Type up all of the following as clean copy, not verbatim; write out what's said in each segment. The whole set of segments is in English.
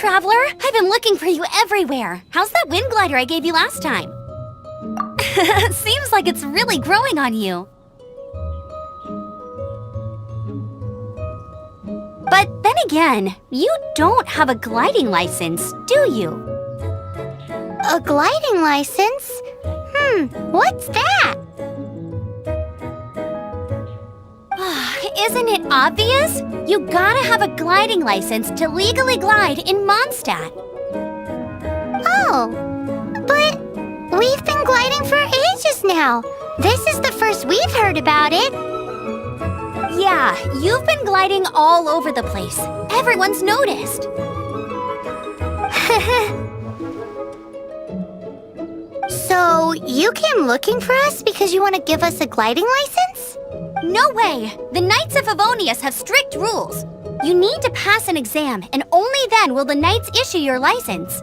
traveler! I've been looking for you everywhere. How's that wind glider I gave you last time? Seems like it's really growing on you. But then again, you don't have a gliding license, do you? A gliding license? What's that? Isn't it obvious? You gotta have a gliding license to legally glide in Mondstadt. Oh, but we've been gliding for ages now. This is the first we've heard about it. Yeah, you've been gliding all over the place. Everyone's noticed. So, you came looking for us because you want to give us a gliding license? No way! The Knights of Favonius have strict rules. You need to pass an exam, and only then will the Knights issue your license.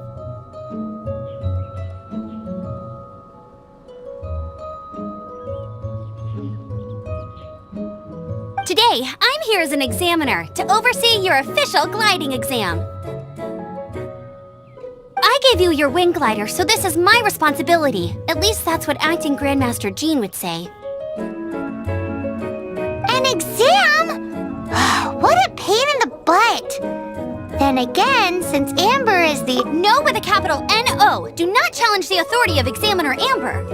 Today, I'm here as an examiner to oversee your official gliding exam. I gave you your wing glider, so this is my responsibility. At least that's what Acting Grandmaster Jean would say. An exam? What a pain in the butt! Then again, since Amber is the— No with a capital N-O! Do not challenge the authority of Examiner Amber!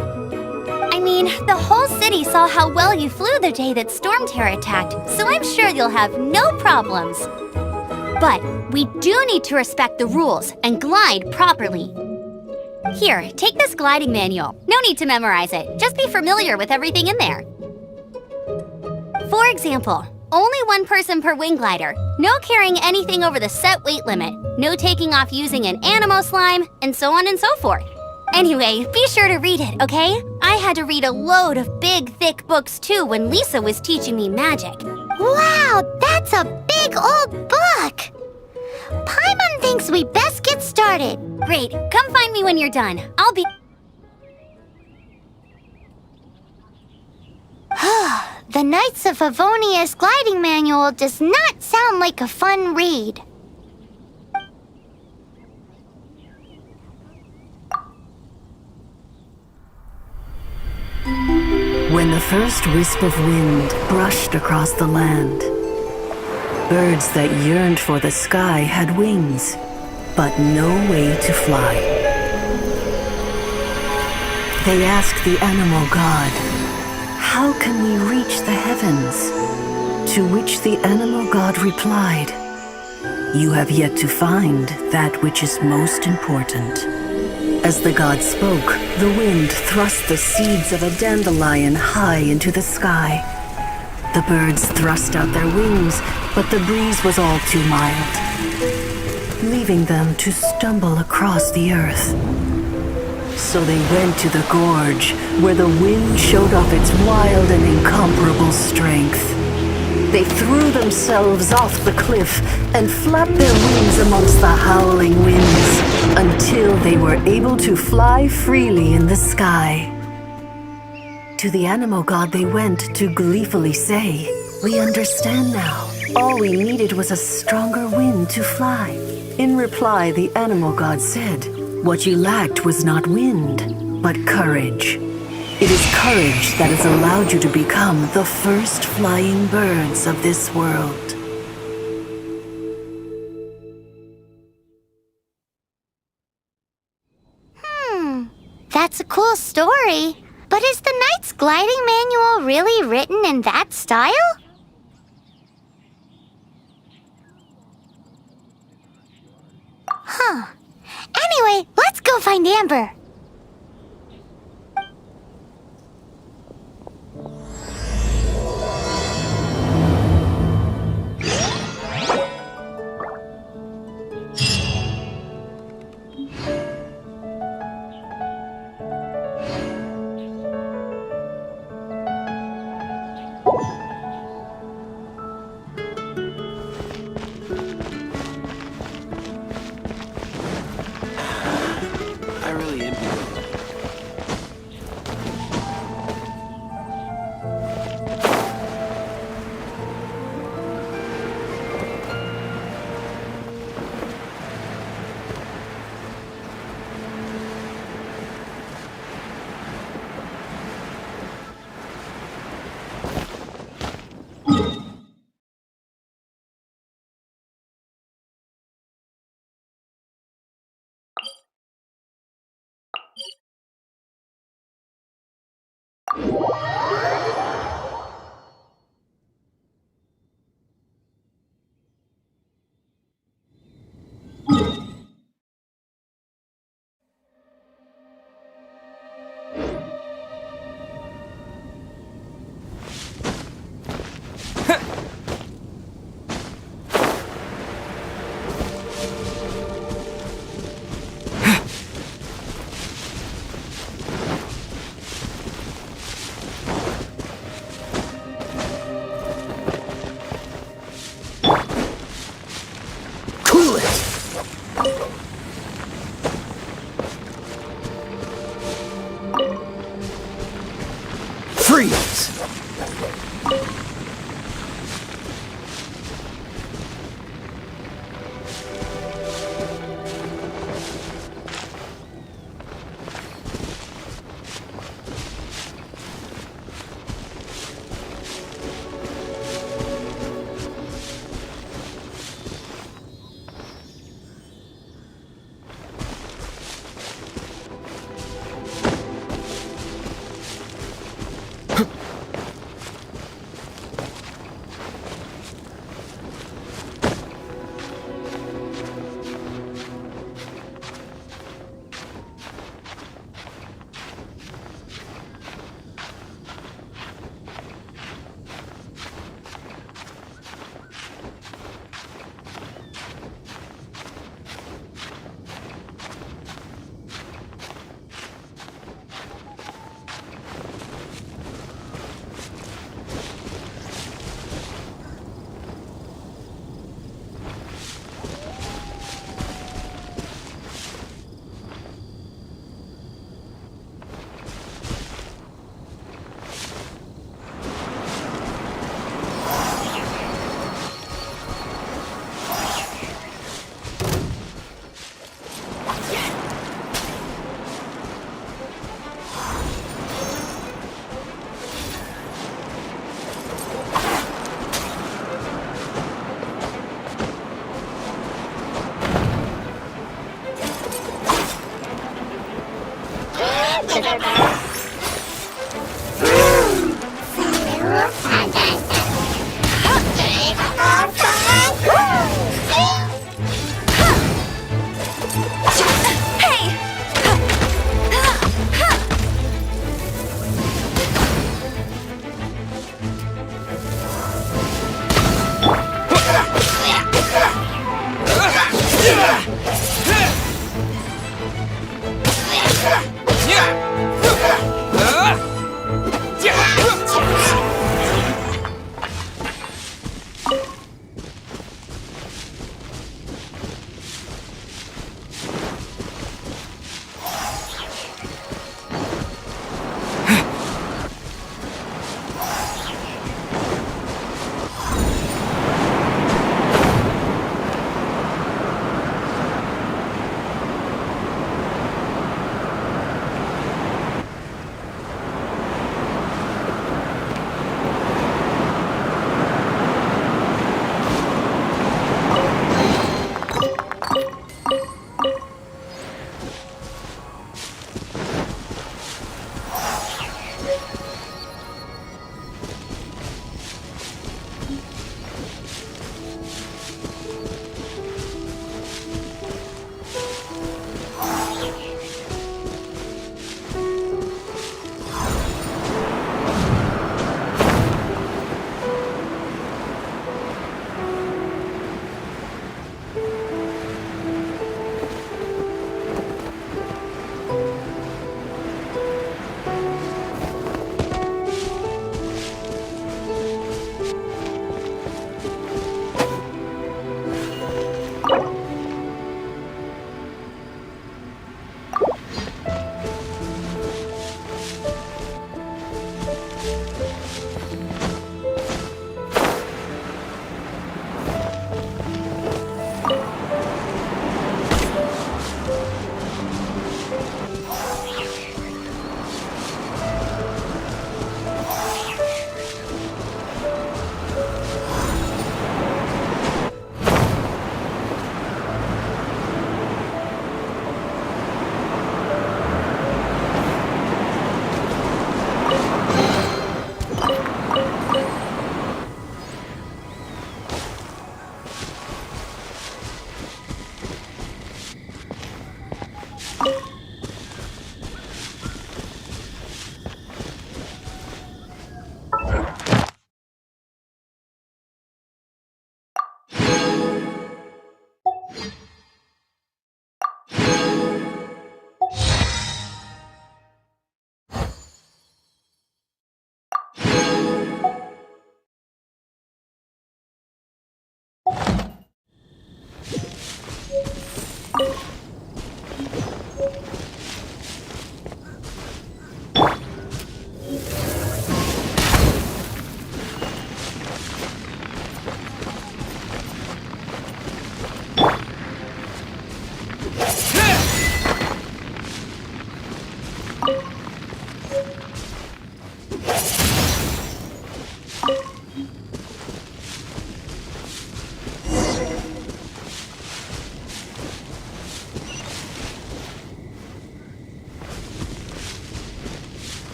I mean, the whole city saw how well you flew the day that Storm Terror attacked, so I'm sure you'll have no problems. But we do need to respect the rules and glide properly. Here, take this gliding manual. No need to memorize it. Just be familiar with everything in there. For example, only one person per wing glider, no carrying anything over the set weight limit, no taking off using an animo slime, and so on and so forth. Anyway, be sure to read it, okay? I had to read a load of big, thick books too when Lisa was teaching me magic. Wow, that's a big old book! Paimon thinks we best get started. Great, come find me when you're done. I'll be... The Knights of Favonius gliding manual does not sound like a fun read. When the first wisp of wind brushed across the land, birds that yearned for the sky had wings, but no way to fly. They asked the animal god, "How can we reach the heavens?" To which the animal god replied, "You have yet to find that which is most important." As the god spoke, the wind thrust the seeds of a dandelion high into the sky. The birds thrust out their wings, but the breeze was all too mild, leaving them to stumble across the earth. So they went to the gorge, where the wind showed off its wild and incomparable strength. They threw themselves off the cliff and flapped their wings amongst the howling winds until they were able to fly freely in the sky. To the animal god they went to gleefully say, "We understand now. All we needed was a stronger wind to fly." In reply, the animal god said, "What you lacked was not wind, but courage. It is courage that has allowed you to become the first flying birds of this world." That's a cool story. But is the Knight's gliding manual really written in that style? Anyway, let's go find Amber. I really envy you.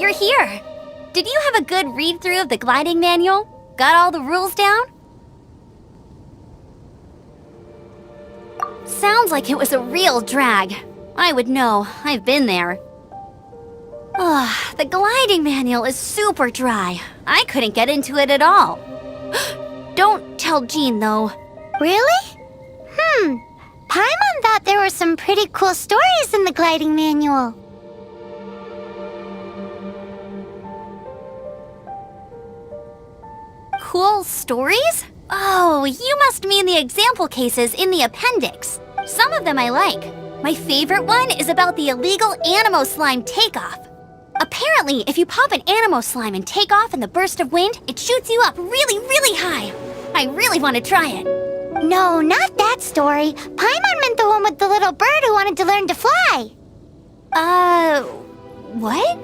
you're here. Did you have a good read-through of the gliding manual? Got all the rules down? Sounds like it was a real drag. I would know. I've been there. Ugh, the gliding manual is super dry. I couldn't get into it at all. Don't tell Jean, though. Really? Paimon thought there were some pretty cool stories in the gliding manual. Cool stories? Oh, you must mean the example cases in the appendix. Some of them I like. My favorite one is about the illegal Animo Slime takeoff. Apparently, if you pop an Animo Slime and take off in the burst of wind, it shoots you up really, really high. I really want to try it. No, not that story. Paimon meant the one with the little bird who wanted to learn to fly. What?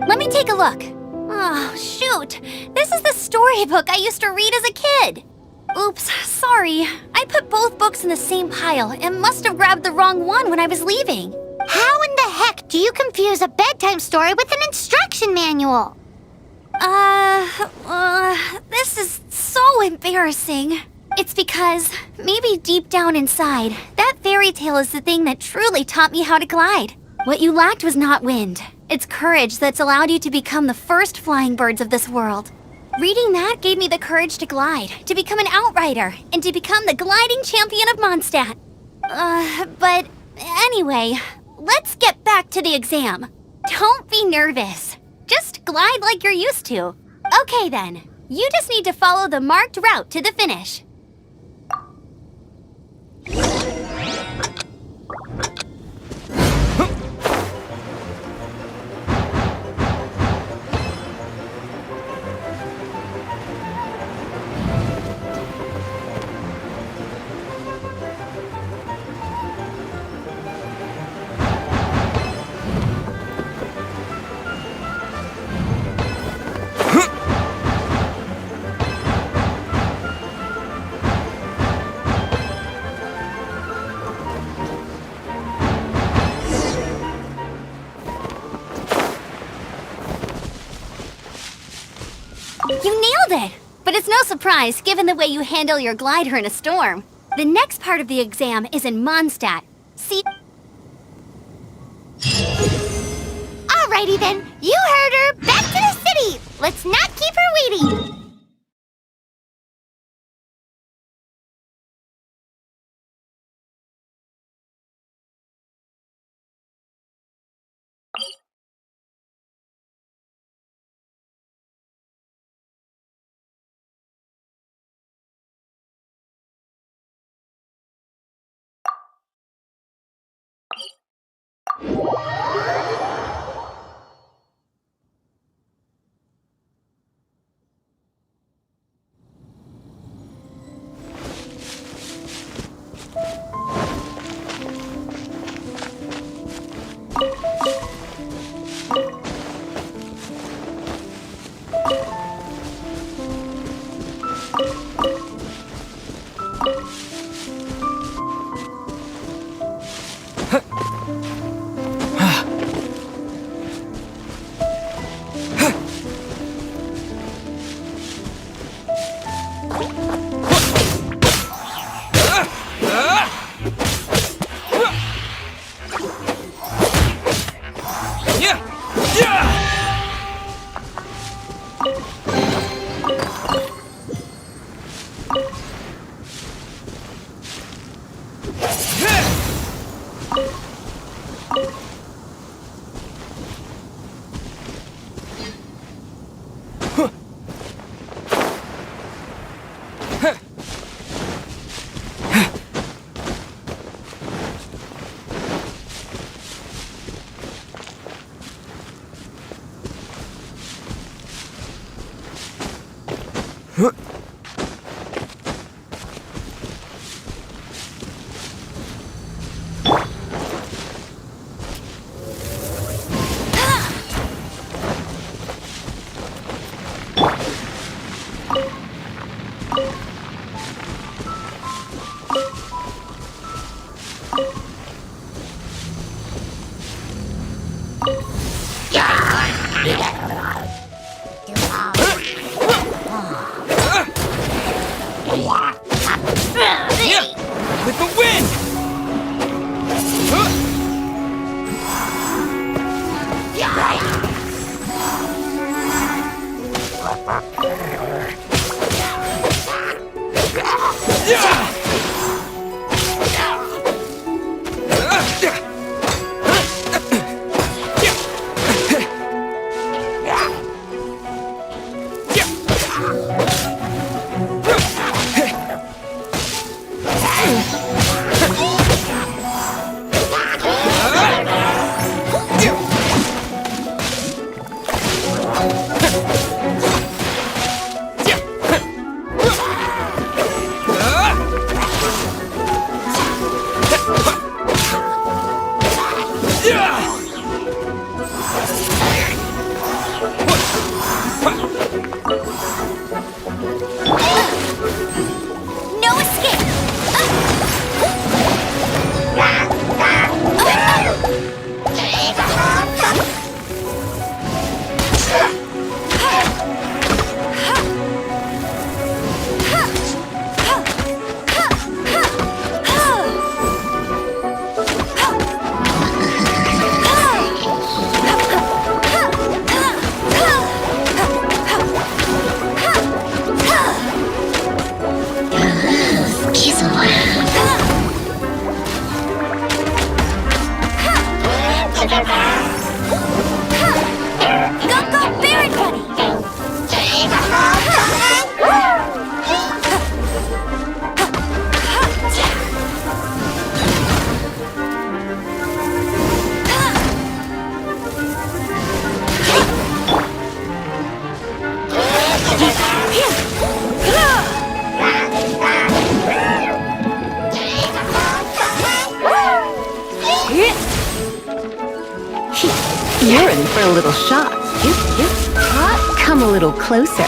Let me take a look. Oh, shoot. This is the storybook I used to read as a kid. Oops, sorry. I put both books in the same pile and must have grabbed the wrong one when I was leaving. How in the heck do you confuse a bedtime story with an instruction manual? This is so embarrassing. It's because, maybe deep down inside, that fairy tale is the thing that truly taught me how to glide. What you lacked was not wind. It's courage that's allowed you to become the first flying birds of this world. Reading that gave me the courage to glide, to become an outrider, and to become the gliding champion of Mondstadt. But anyway, let's get back to the exam. Don't be nervous. Just glide like you're used to. Okay then, you just need to follow the marked route to the finish. You nailed it! But it's no surprise, given the way you handle your glider in a storm. The next part of the exam is in Mondstadt. See? Alrighty then, you heard her. Back to the city. Let's not keep her waiting. No escape! Go, Barrett Buddy! You're in for a little shock. Come a little closer.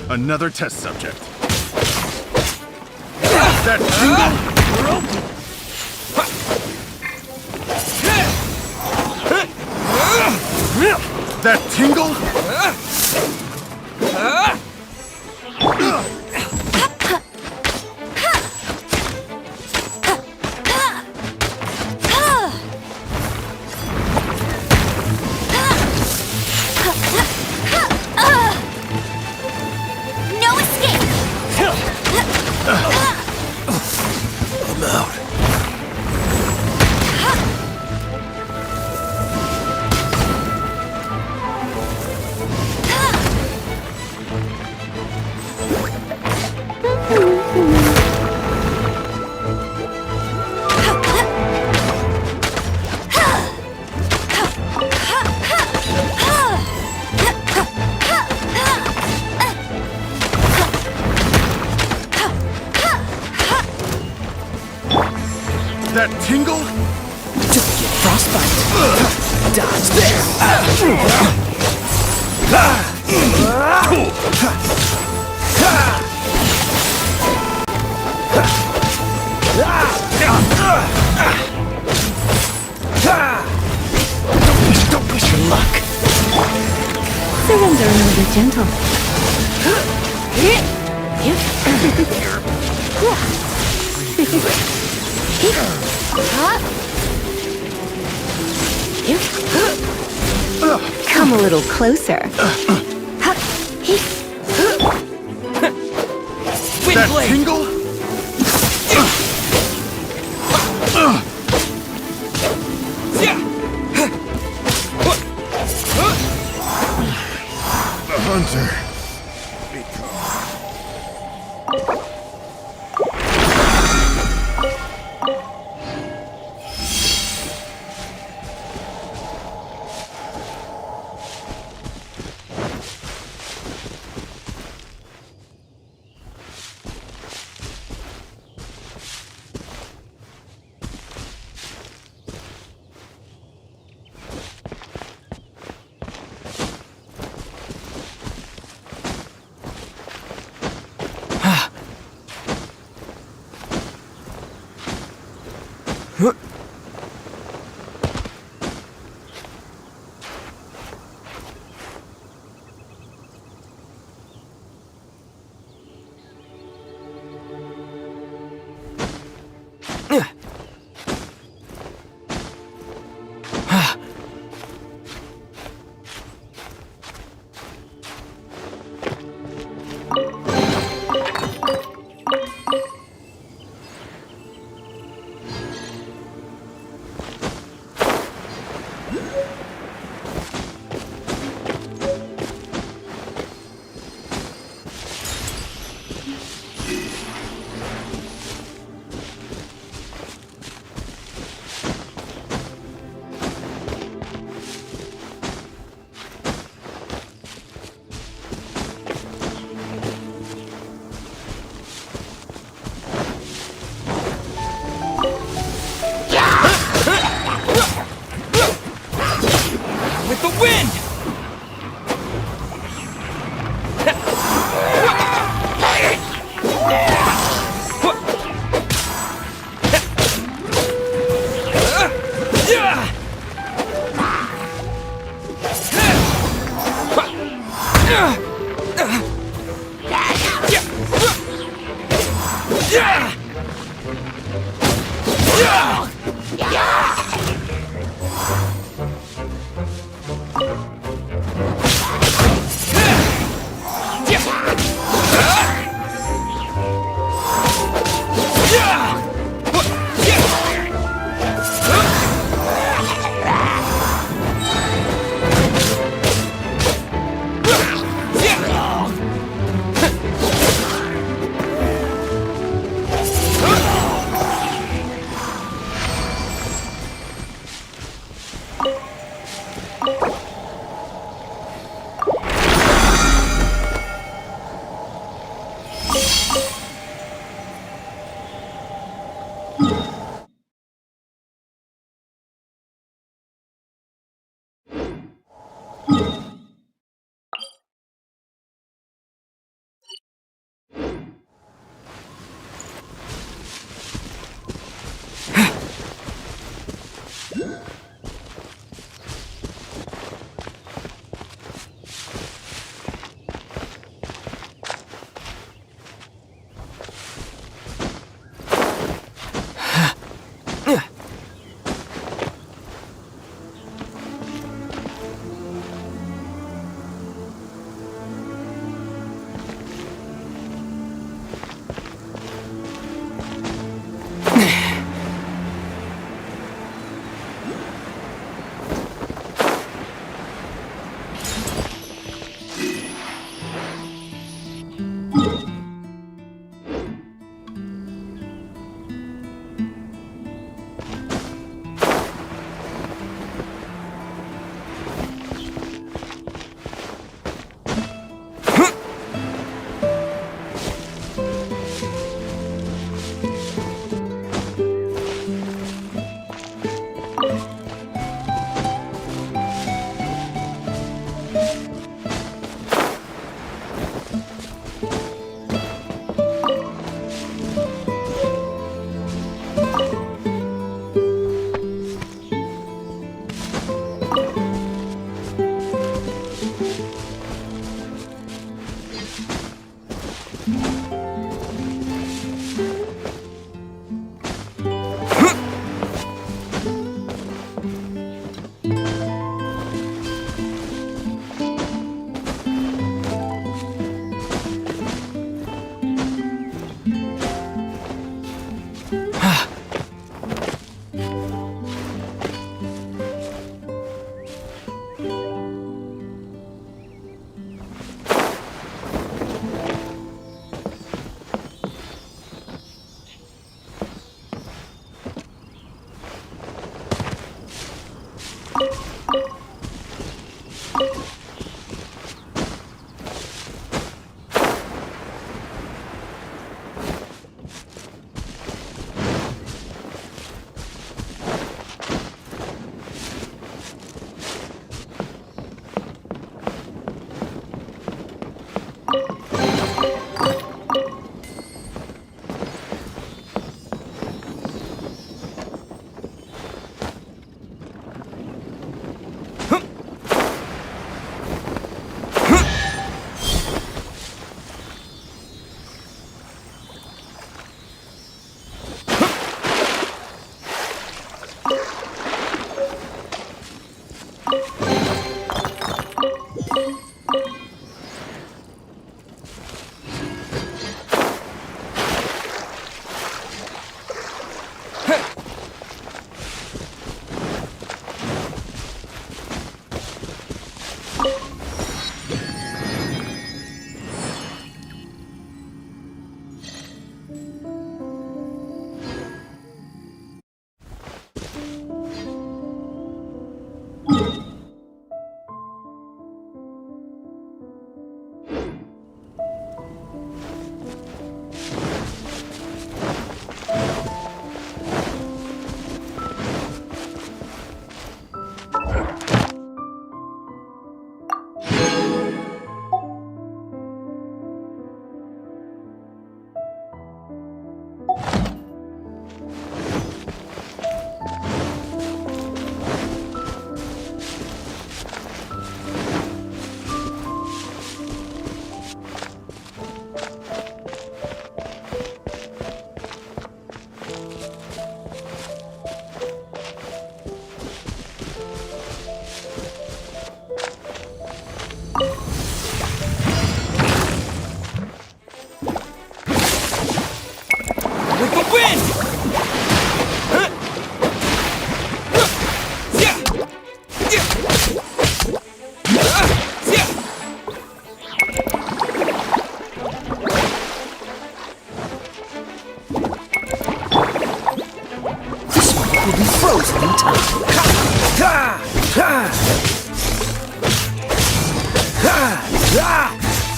Another test subject. That tingle? That tingle? No escape! I'm out. That tingle? Don't get frostbite. Dodge this. Don't push your luck. Surrender and be gentle. Come a little closer. That tingle? The hunter. Yeah!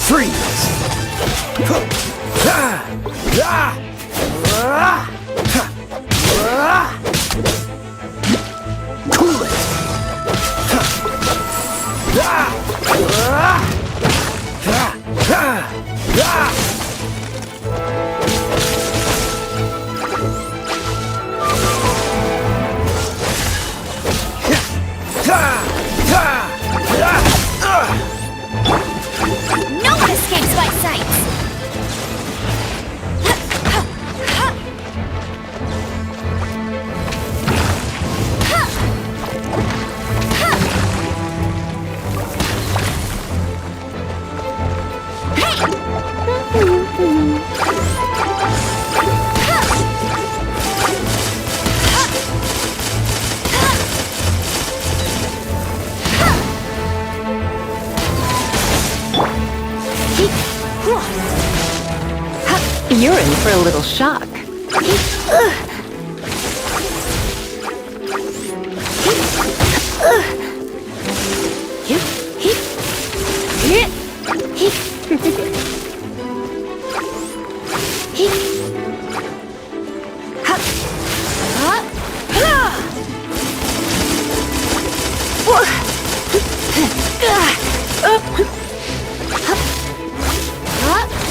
Freeze! Cool it! No one escapes my sights! You're in for a little shock.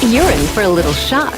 You're in for a little shock.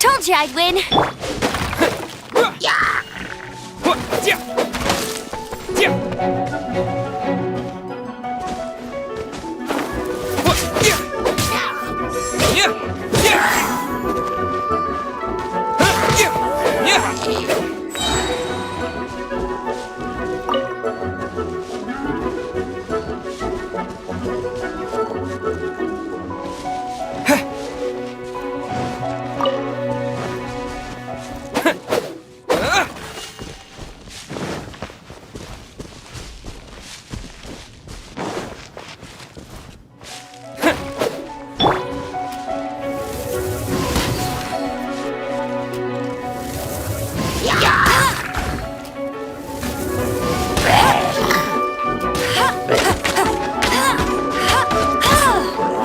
Told you I'd win.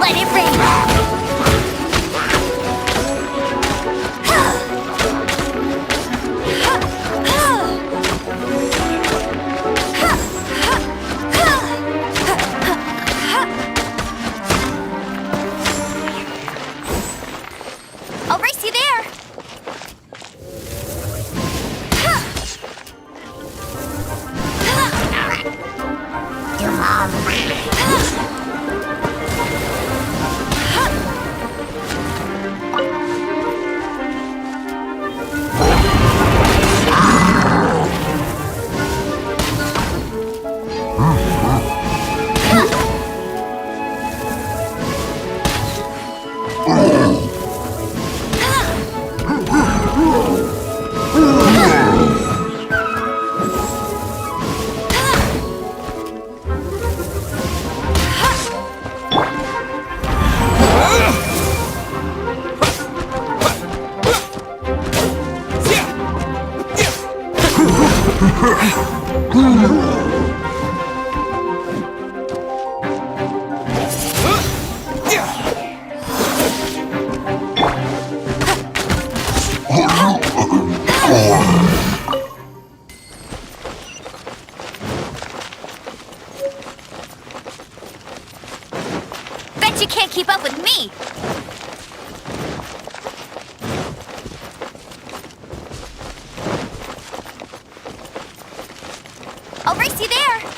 Let it rain. I'll race you there. Bet you can't keep up with me. I'll race you there.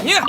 Yeah!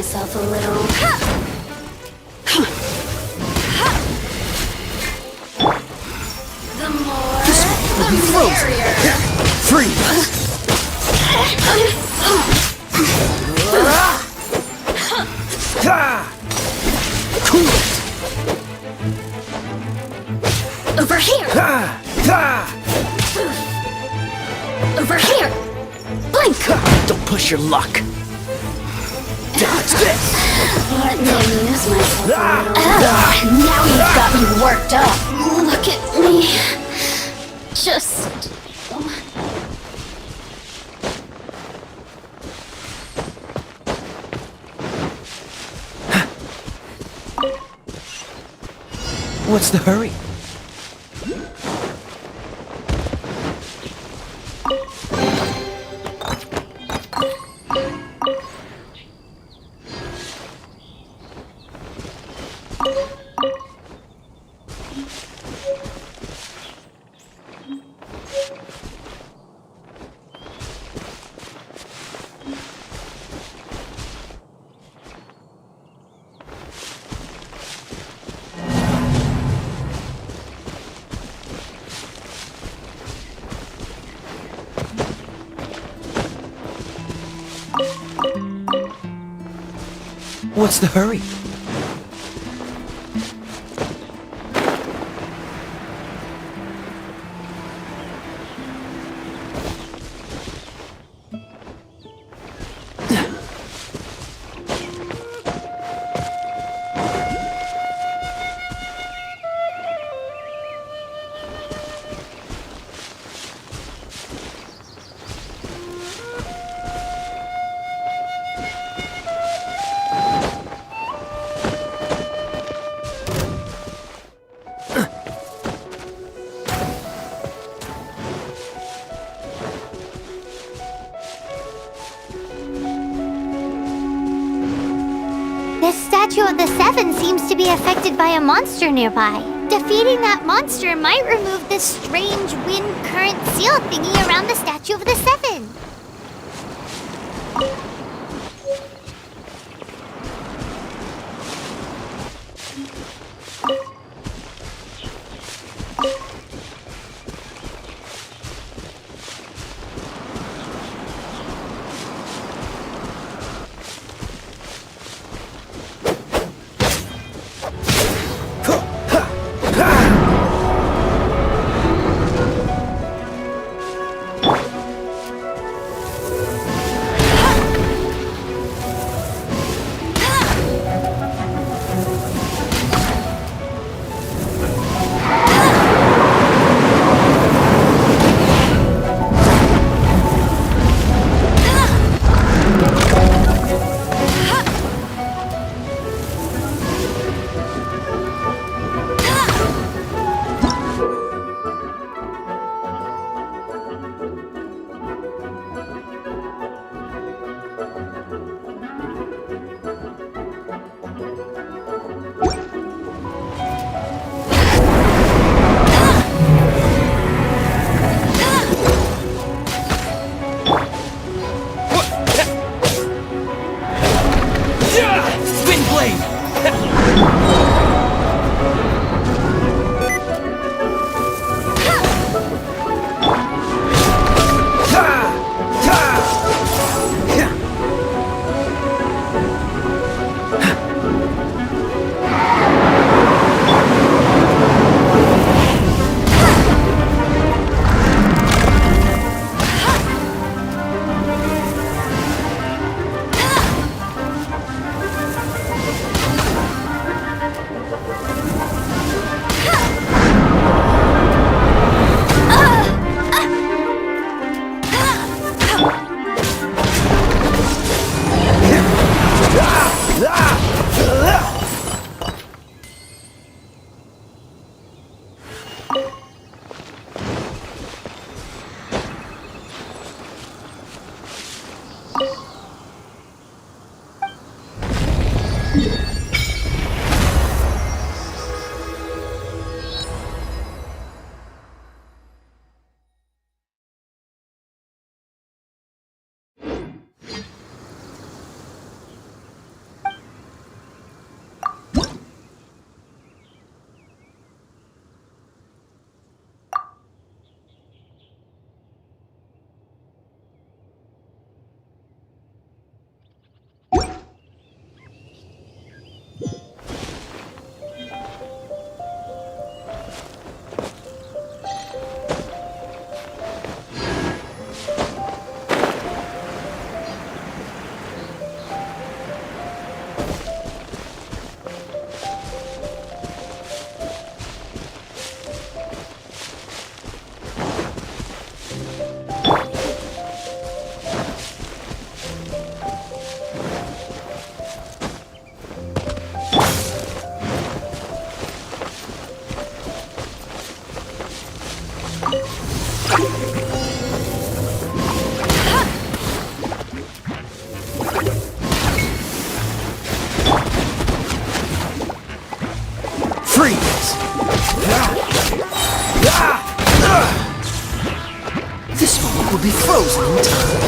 myself a little. The more, the merrier. Freeze! Cool it! Over here! Over here! Blink! Don't push your luck! Dodge this! Let me amuse myself a little. Now you've got me worked up. Look at me. Just... What's the hurry? What's the hurry? This statue of the Seven seems to be affected by a monster nearby. Defeating that monster might remove this strange wind current seal thingy around the statue of the Seven. Freeze! This moment will be frozen in time.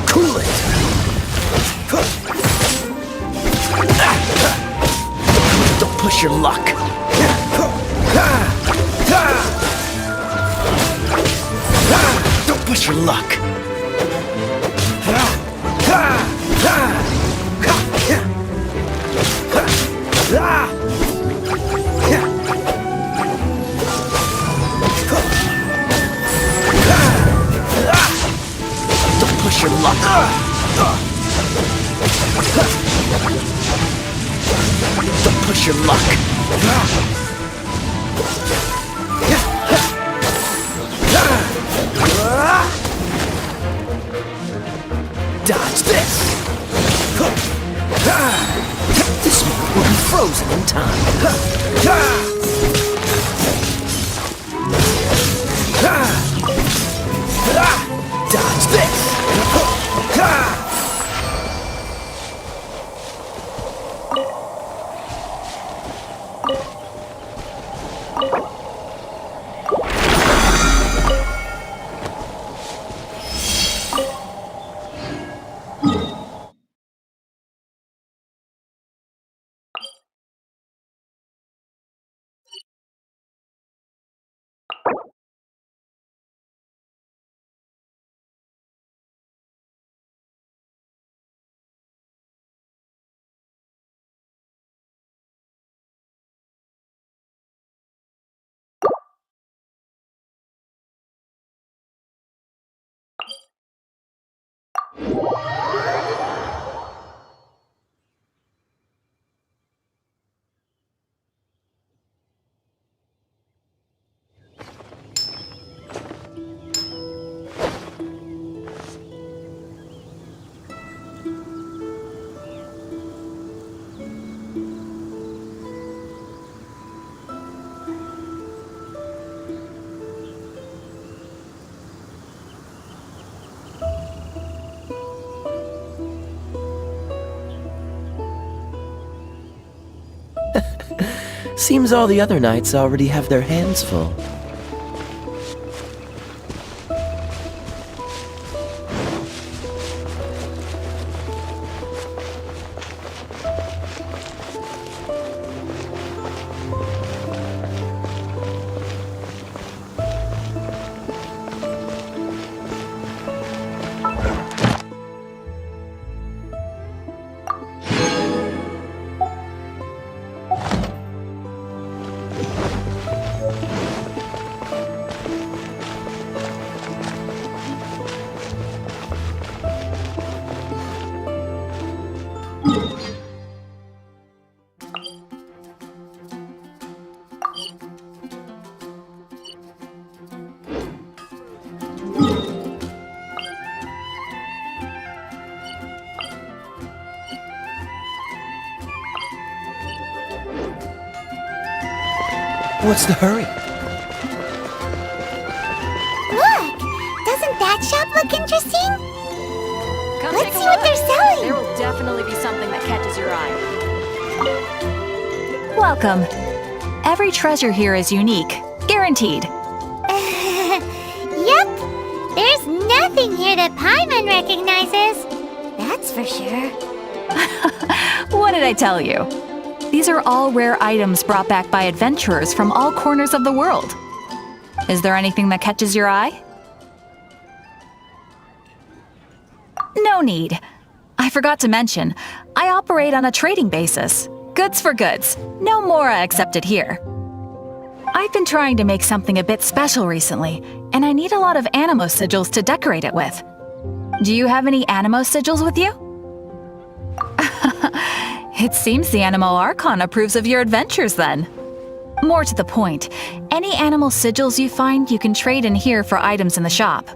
Cool it! Don't push your luck. Don't push your luck. Don't push your luck. Don't push your luck. Dodge this. This moment will be frozen in time. Dodge this. Seems all the other knights already have their hands full. What's the hurry? Look! Doesn't that shop look interesting? Come Let's take a see what look. they're selling! There will definitely be something that catches your eye. Welcome. Every treasure here is unique, guaranteed. Yep! There's nothing here that Paimon recognizes. That's for sure. What did I tell you? These are all rare items brought back by adventurers from all corners of the world. Is there anything that catches your eye? No need. I forgot to mention, I operate on a trading basis. Goods for goods. No Mora accepted here. I've been trying to make something a bit special recently, and I need a lot of animo sigils to decorate it with. Do you have any animo sigils with you? It seems the Animo Archon approves of your adventures then. More to the point, any animal sigils you find you can trade in here for items in the shop.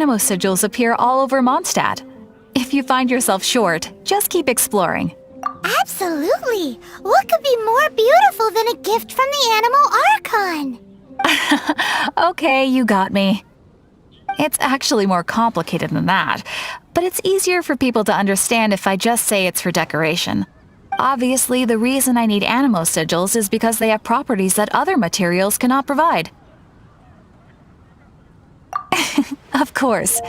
animo sigils appear all over Mondstadt. If you find yourself short, just keep exploring. Absolutely! What could be more beautiful than a gift from the Animal Archon? Okay, you got me. It's actually more complicated than that, but it's easier for people to understand if I just say it's for decoration. Obviously, the reason I need animo sigils is because they have properties that other materials cannot provide. Of course.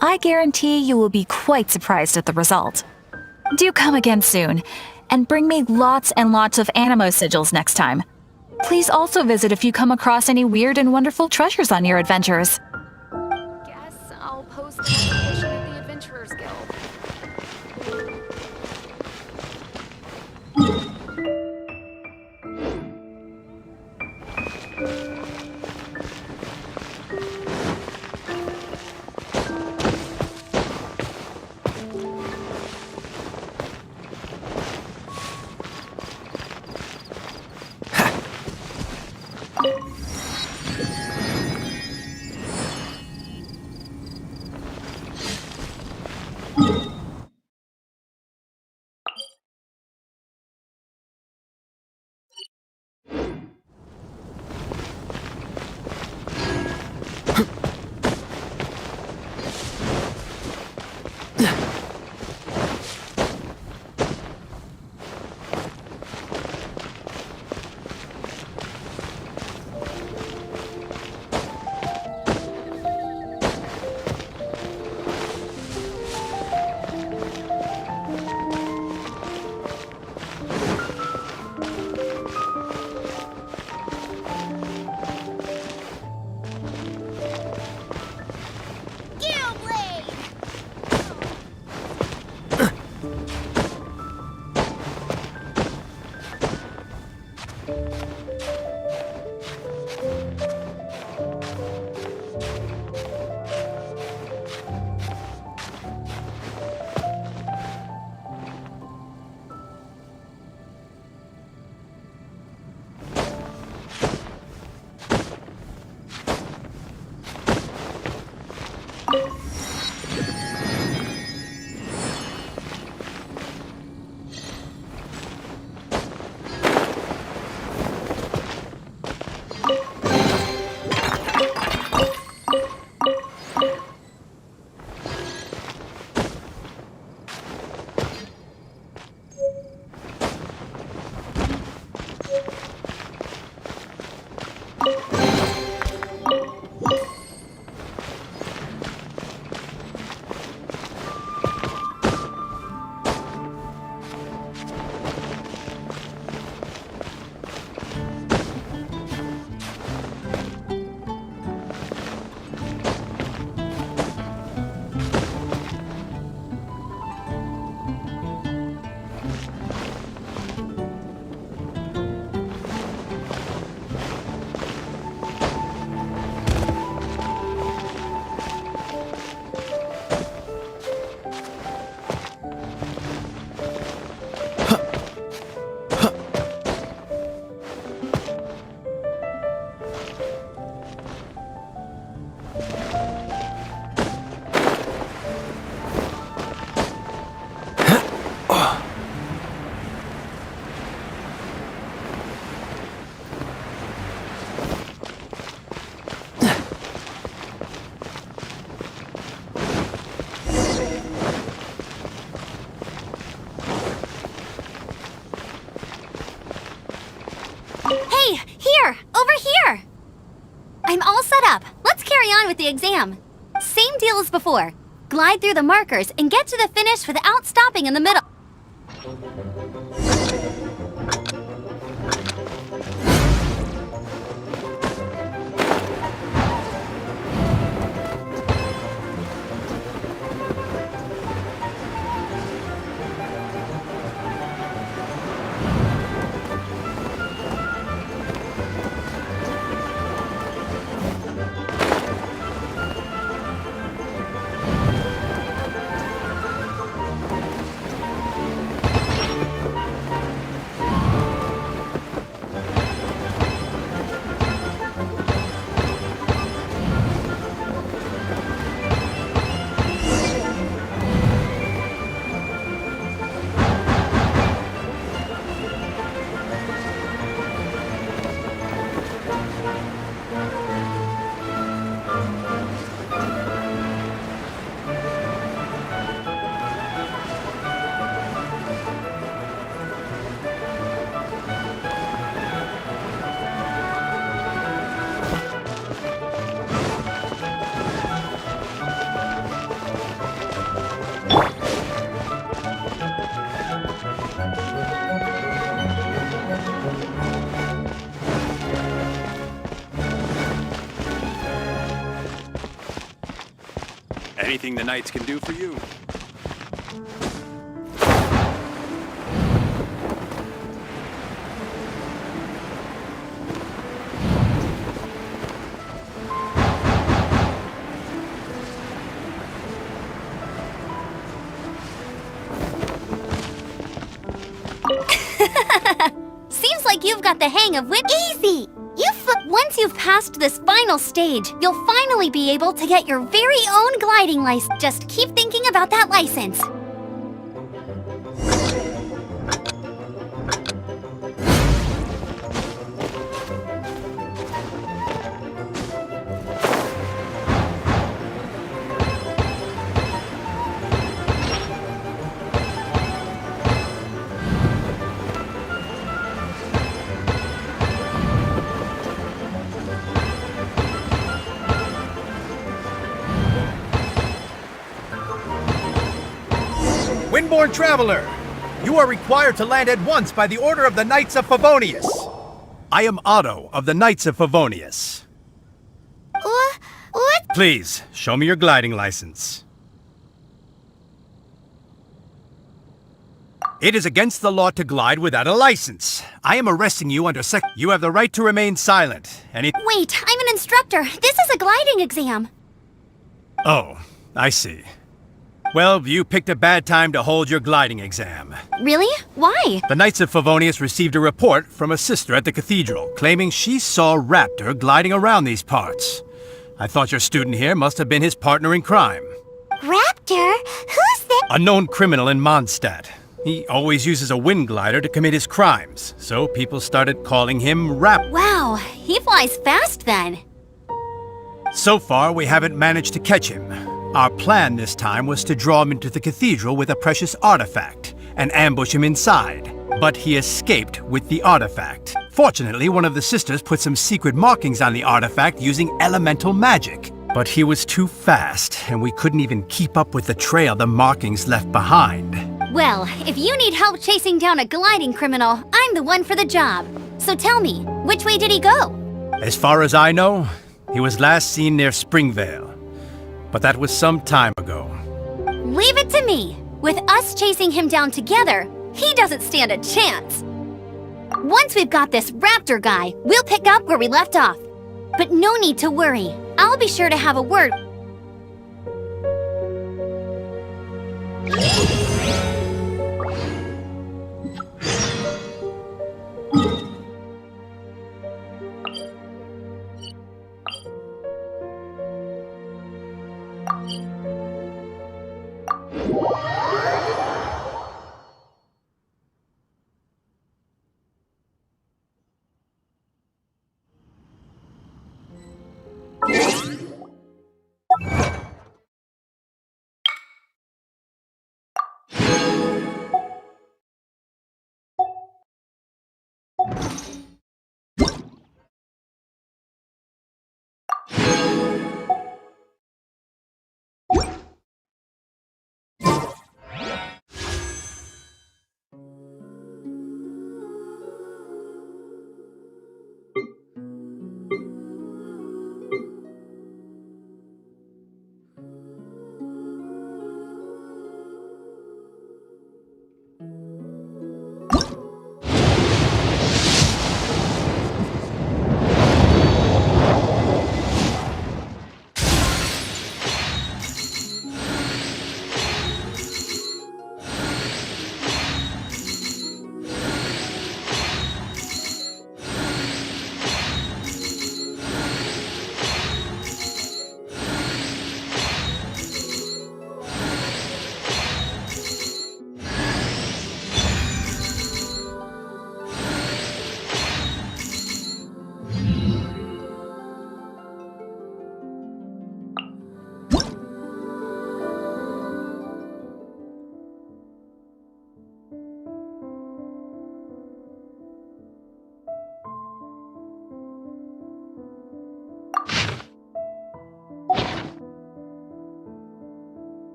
I guarantee you will be quite surprised at the result. Do come again soon, and bring me lots and lots of animo sigils next time. Please also visit if you come across any weird and wonderful treasures on your adventures. Guess I'll post an application at the Adventurers Guild. Hey, here! Over here! I'm all set up. Let's carry on with the exam. Same deal as before. Glide through the markers and get to the finish without stopping in the middle. Anything the Knights can do for you. Seems like you've got the hang of wit. Easy! Once you've passed this final stage, you'll finally be able to get your very own gliding license. Just keep thinking about that license. Windborne Traveler, you are required to land at once by the order of the Knights of Favonius. I am Otto of the Knights of Favonius. What? Please, show me your gliding license. It is against the law to glide without a license. I am arresting you under You have the right to remain silent. Wait, I'm an instructor. This is a gliding exam. Oh, I see. Well, you picked a bad time to hold your gliding exam. Really? Why? The Knights of Favonius received a report from a sister at the cathedral, claiming she saw Raptor gliding around these parts. I thought your student here must have been his partner in crime. Raptor? Who's that? A known criminal in Mondstadt. He always uses a wind glider to commit his crimes, so people started calling him Raptor. Wow, he flies fast then. So far, we haven't managed to catch him. Our plan this time was to draw him into the cathedral with a precious artifact and ambush him inside. But he escaped with the artifact. Fortunately, one of the sisters put some secret markings on the artifact using elemental magic. But he was too fast, and we couldn't even keep up with the trail the markings left behind. Well, if you need help chasing down a gliding criminal, I'm the one for the job. So tell me, which way did he go? As far as I know, he was last seen near Springvale. But that was some time ago. Leave it to me. With us chasing him down together, he doesn't stand a chance. Once we've got this Raptor guy, we'll pick up where we left off. But no need to worry. I'll be sure to have a word.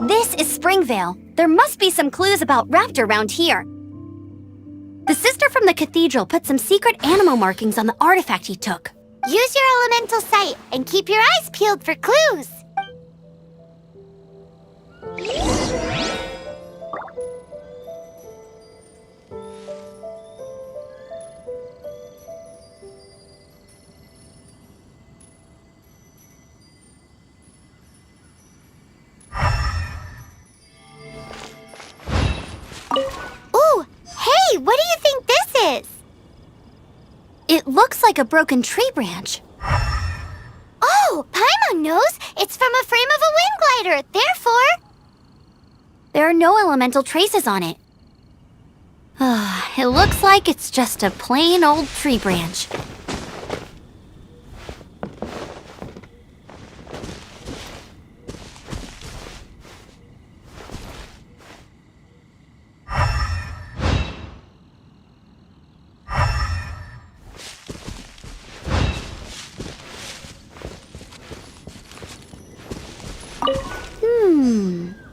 This is Springvale. There must be some clues about Raptor around here. The sister from the cathedral put some secret animal markings on the artifact he took. Use your elemental sight and keep your eyes peeled for clues. Ooh, hey, what do you think this is? It looks like a broken tree branch. Oh, Paimon knows. It's from a frame of a wind glider. Therefore, There are no elemental traces on it. It looks like it's just a plain old tree branch.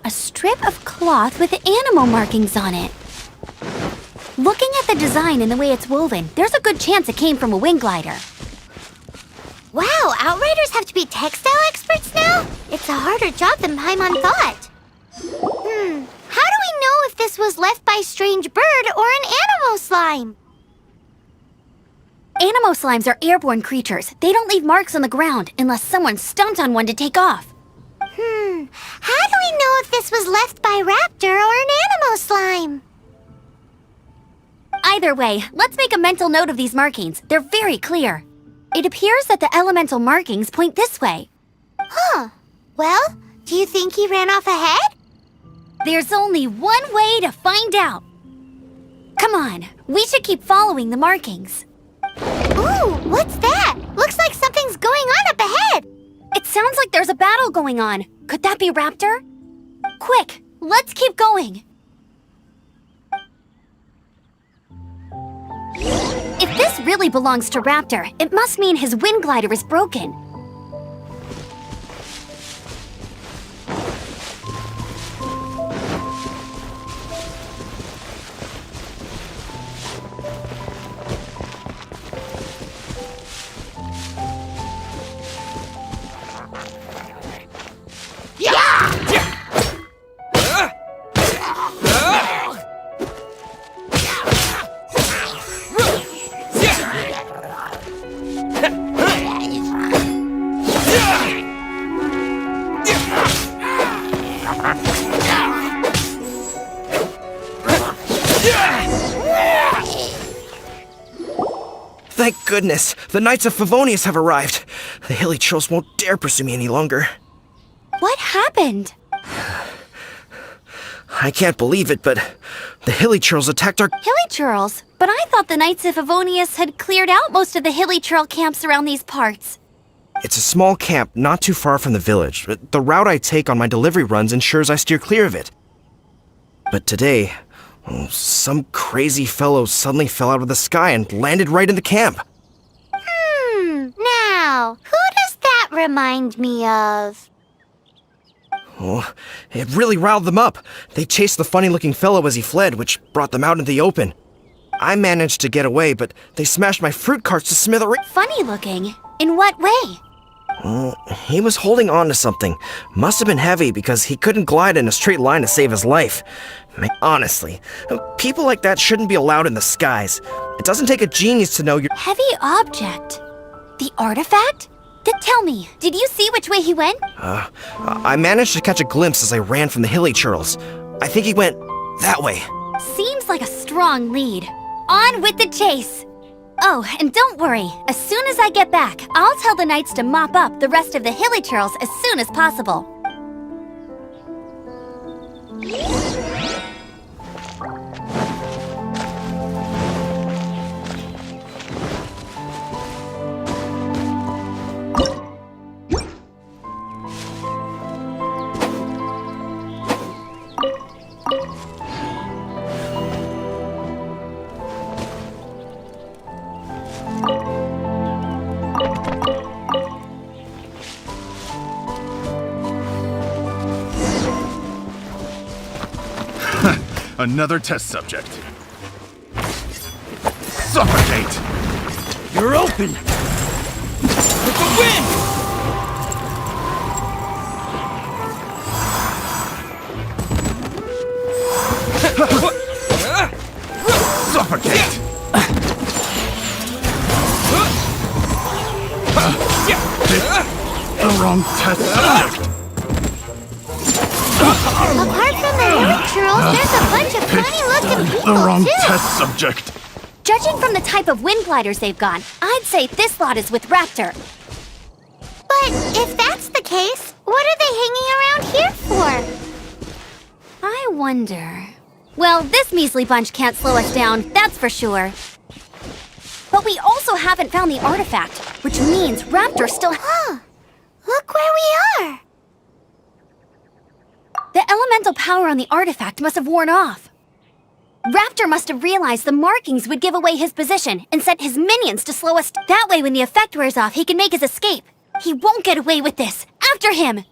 A strip of cloth with animal markings on it. Looking at the design and the way it's woven, there's a good chance it came from a wind glider. wow, Outriders have to be textile experts now? It's a harder job than Paimon thought. How do we know if this was left by a strange bird or an animal slime? Animo slimes are airborne creatures. They don't leave marks on the ground unless someone stomped on one to take off. How do we know if this was left by Raptor or an animal slime? Either way, let's make a mental note of these markings. They're very clear. It appears that the elemental markings point this way. Huh. Well, do you think he ran off ahead? There's only one way to find out. Come on, we should keep following the markings. Ooh, what's that? Looks like something's going on up ahead. It sounds like there's a battle going on. Could that be Raptor? Quick, let's keep going. If this really belongs to Raptor, it must mean his wind glider is broken. Thank goodness, the Knights of Favonius have arrived. The hilly trolls won't dare pursue me any longer. What happened? I can't believe it, but the hilly trolls attacked our... Hilly churls? But I thought the Knights of Favonius had cleared out most of the hilly churl camps around these parts. It's a small camp not too far from the village. The route I take on my delivery runs ensures I steer clear of it. But today, some crazy fellow suddenly fell out of the sky and landed right in the camp. Now, who does that remind me of? Oh, it really riled them up. They chased the funny-looking fellow as he fled, which brought them out into the open. I managed to get away, but they smashed my fruit carts to smithereens. Funny looking? In what way? He was holding on to something. Must have been heavy because he couldn't glide in a straight line to save his life. Honestly, people like that shouldn't be allowed in the skies. It doesn't take a genius to know you're... Heavy object? The artifact? Tell me, did you see which way he went? I managed to catch a glimpse as I ran from the hilly churls. I think he went that way. Seems like a strong lead. On with the chase! Oh, and don't worry. As soon as I get back, I'll tell the Knights to mop up the rest of the hilly churls as soon as possible. Another test subject. Suffocate! You're open! With the wind! Suffocate! The wrong test subject! Apart from the lyric trolls, there's a bunch of funny-looking people, The wrong too. test subject! Judging from the type of wind gliders they've gone, I'd say this lot is with Raptor. But if that's the case, what are they hanging around here for? I wonder... Well, this measly bunch can't slow us down, that's for sure. But we also haven't found the artifact, which means Raptor still... Huh. Look where we are. The elemental power on the artifact must have worn off. Raptor must have realized the markings would give away his position and sent his minions to slow us. That way, when the effect wears off, he can make his escape. He won't get away with this. After him!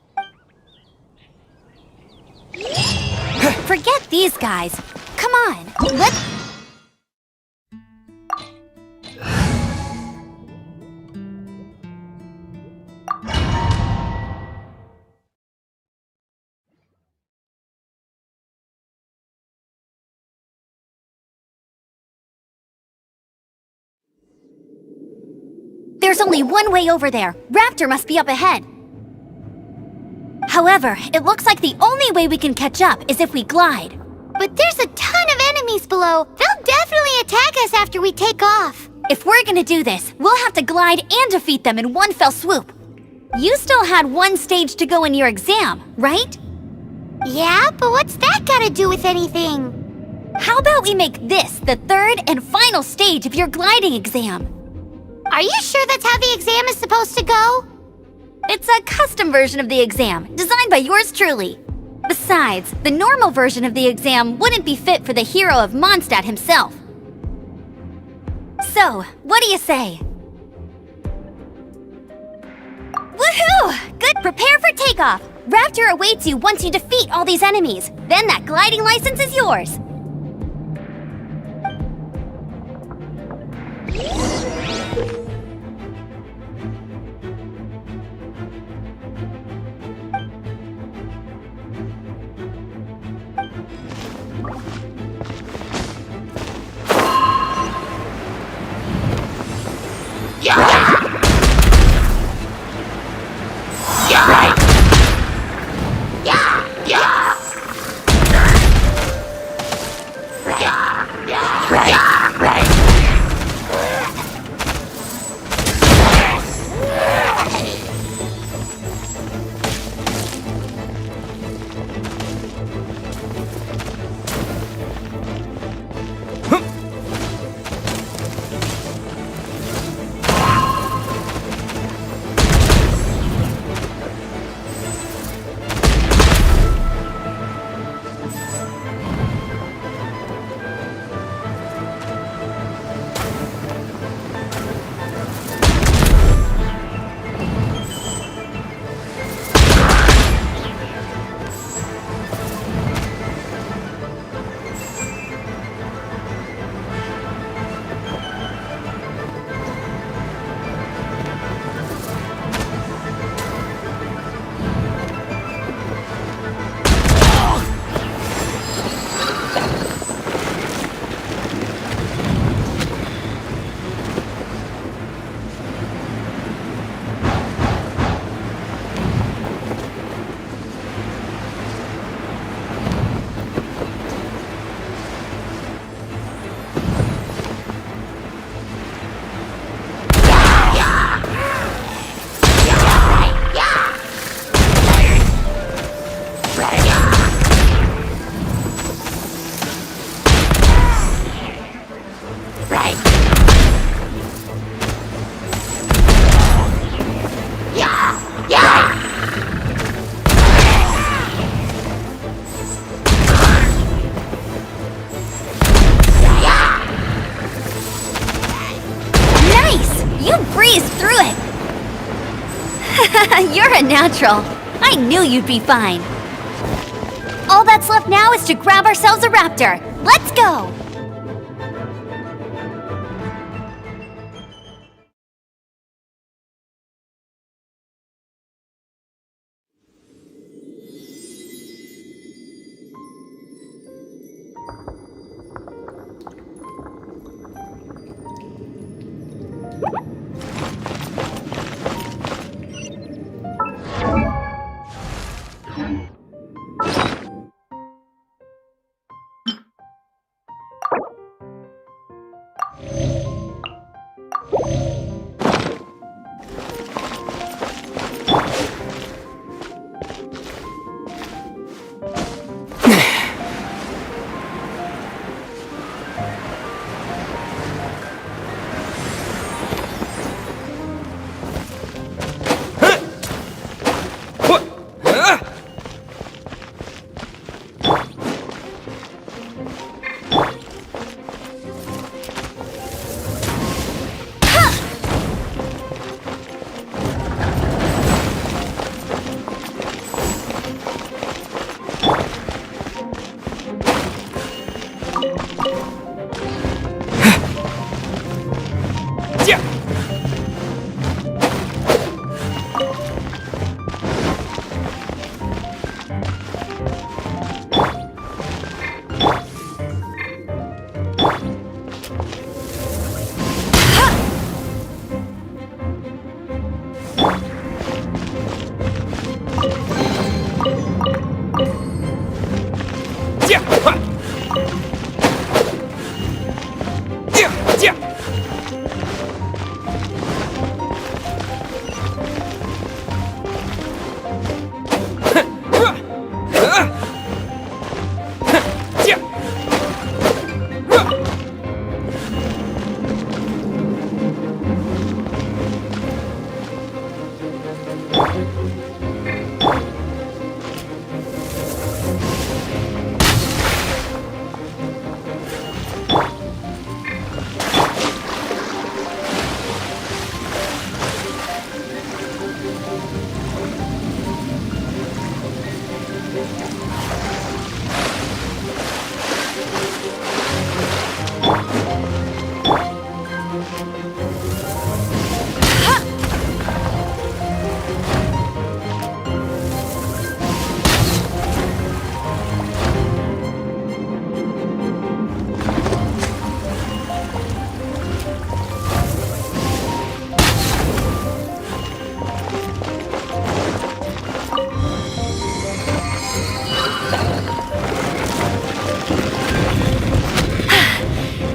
Forget these guys. Come on, let's... There's only one way over there. Raptor must be up ahead. However, it looks like the only way we can catch up is if we glide. But there's a ton of enemies below. They'll definitely attack us after we take off. If we're gonna do this, we'll have to glide and defeat them in one fell swoop. You still had one stage to go in your exam, right? Yeah, but what's that gotta do with anything? How about we make this the third and final stage of your gliding exam? Are you sure that's how the exam is supposed to go? It's a custom version of the exam, designed by yours truly. Besides, the normal version of the exam wouldn't be fit for the hero of Mondstadt himself. So, what do you say? Woohoo! Good, prepare for takeoff! Raptor awaits you once you defeat all these enemies. Then that gliding license is yours. You're a natural. I knew you'd be fine. all that's left now is to grab ourselves a raptor. Let's go!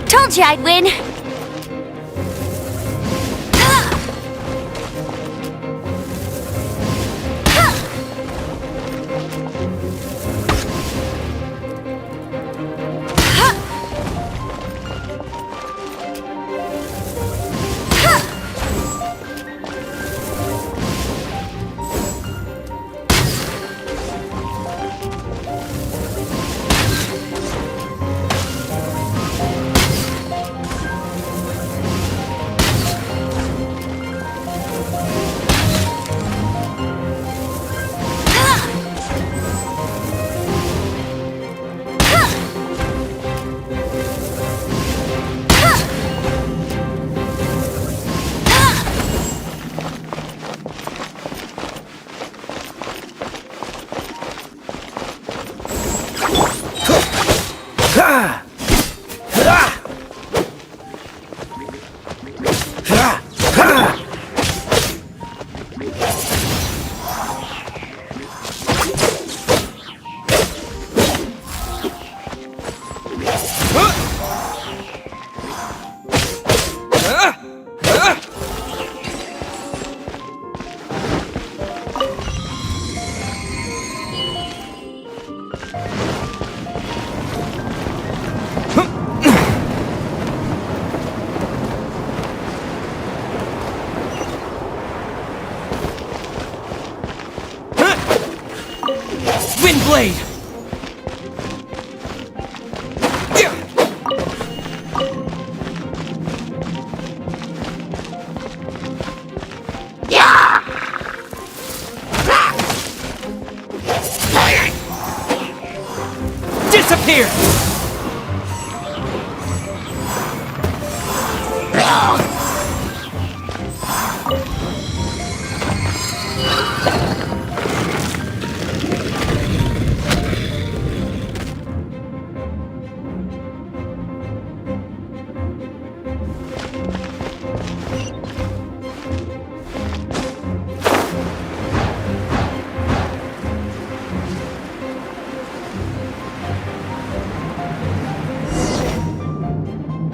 Told you I'd win. Blade! here!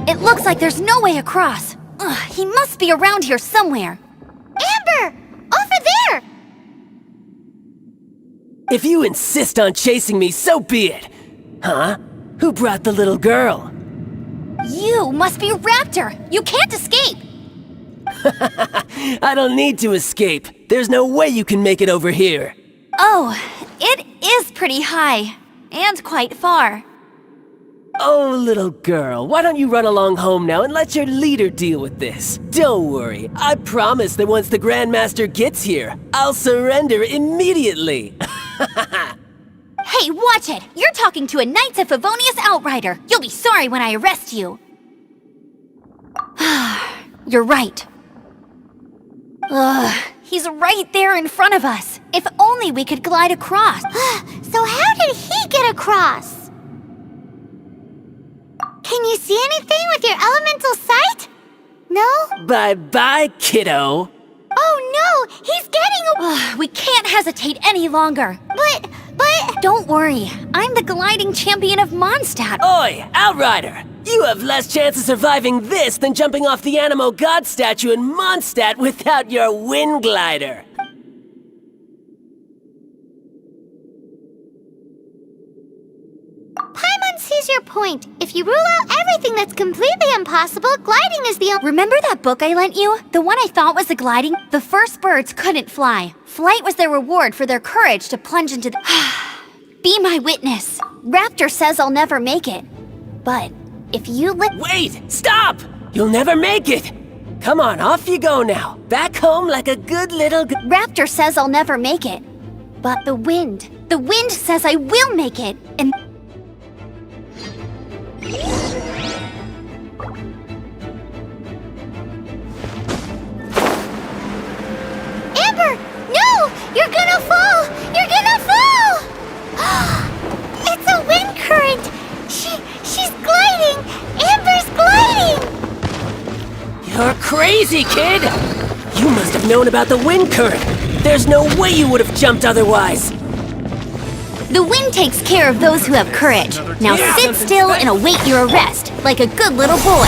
It looks like there's no way across. Ugh, he must be around here somewhere. Amber! Over there! If you insist on chasing me, so be it. Huh? Who brought the little girl? You must be Raptor! You can't escape! I don't need to escape. There's no way you can make it over here. Oh, it is pretty high. And quite far. Oh, little girl, why don't you run along home now and let your leader deal with this? Don't worry, I promise that once the Grandmaster gets here, I'll surrender immediately. Hey, watch it! You're talking to a Knights of Favonius outrider! You'll be sorry when I arrest you! You're right. Ugh, he's right there in front of us. If only we could glide across. So how did he get across? Can you see anything with your elemental sight? No? Bye-bye, kiddo. Oh no! He's getting We can't hesitate any longer. But... Don't worry. I'm the gliding champion of Mondstadt. Oi, Outrider! You have less chance of surviving this than jumping off the Animo God statue in Mondstadt without your wind glider. Paimon sees your point. If you rule out everything that's completely impossible, gliding is the only... Remember that book I lent you? The one I thought was the gliding? The first birds couldn't fly. Flight was their reward for their courage to plunge into the... Be my witness. Raptor says I'll never make it. But if you Wait! Stop! You'll never make it! Come on, off you go now. Back home like a good little... Raptor says I'll never make it. But the wind says I will make it. And... Amber! No! You're gonna fall! You're gonna fall! It's a wind current! She's gliding! Amber's gliding! You're crazy, kid! You must have known about the wind current. There's no way you would have jumped otherwise. The wind takes care of those who have courage. Now sit still and await your arrest, like a good little boy.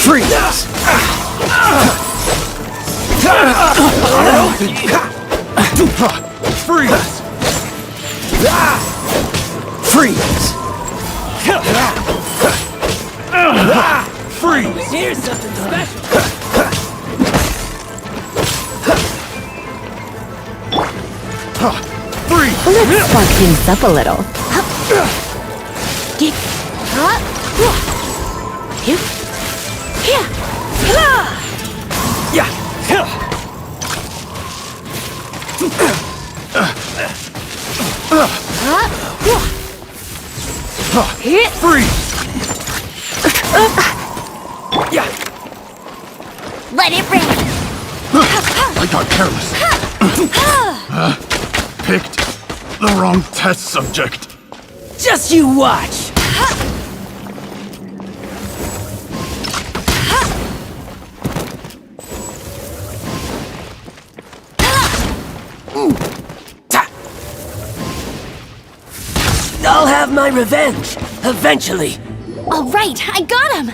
Freeze! Freeze! Freeze! Freeze! Here's something special. Freeze! Let's spark things up a little. Freeze! Let it rain. I got careless. Picked the wrong test subject. Just you watch! I'll have my revenge, eventually. All right, I got him.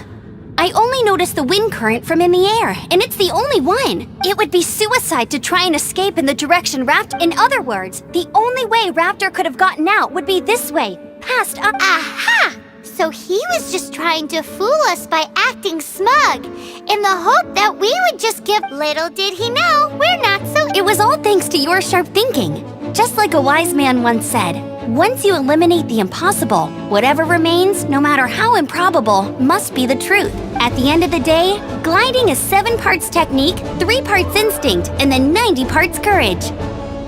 I only noticed the wind current from in the air, and it's the only one. It would be suicide to try and escape in the direction Raptor... In other words, the only way Raptor could have gotten out would be this way, past a... Aha! So he was just trying to fool us by acting smug, in the hope that we would just give... Little did he know, we're not so... It was all thanks to your sharp thinking. Just like a wise man once said, once you eliminate the impossible, whatever remains, no matter how improbable, must be the truth. At the end of the day, gliding is 7 parts technique, 3 parts instinct, and then 90 parts courage.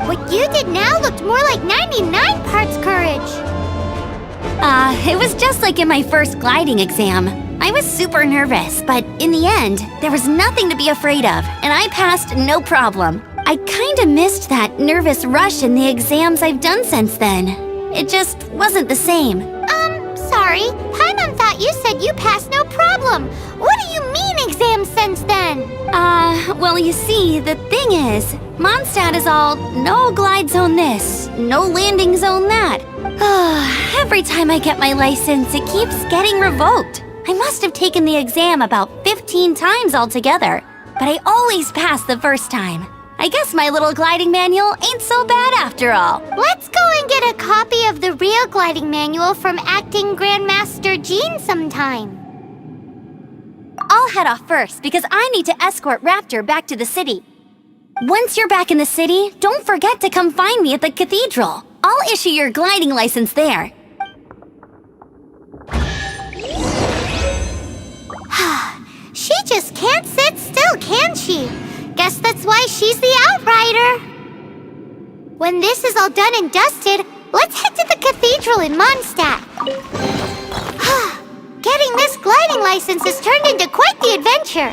What you did now looked more like 99 parts courage. It was just like in my first gliding exam. I was super nervous, but in the end, there was nothing to be afraid of, and I passed no problem. I kinda missed that nervous rush in the exams I've done since then. It just wasn't the same. Sorry. Paimon thought you said you passed no problem. What do you mean exams since then? Well, you see, the thing is, Mondstadt is all no glide zone this, no landing zone that. Every time I get my license, it keeps getting revoked. I must have taken the exam about 15 times altogether, but I always pass the first time. I guess my little gliding manual ain't so bad after all. Let's go and get a copy of the real gliding manual from Acting Grandmaster Jean sometime. I'll head off first because I need to escort Raptor back to the city. Once you're back in the city, don't forget to come find me at the cathedral. I'll issue your gliding license there. She just can't sit still, can she? Guess that's why she's the Outrider. When this is all done and dusted, let's head to the cathedral in Mondstadt. Getting this gliding license has turned into quite the adventure.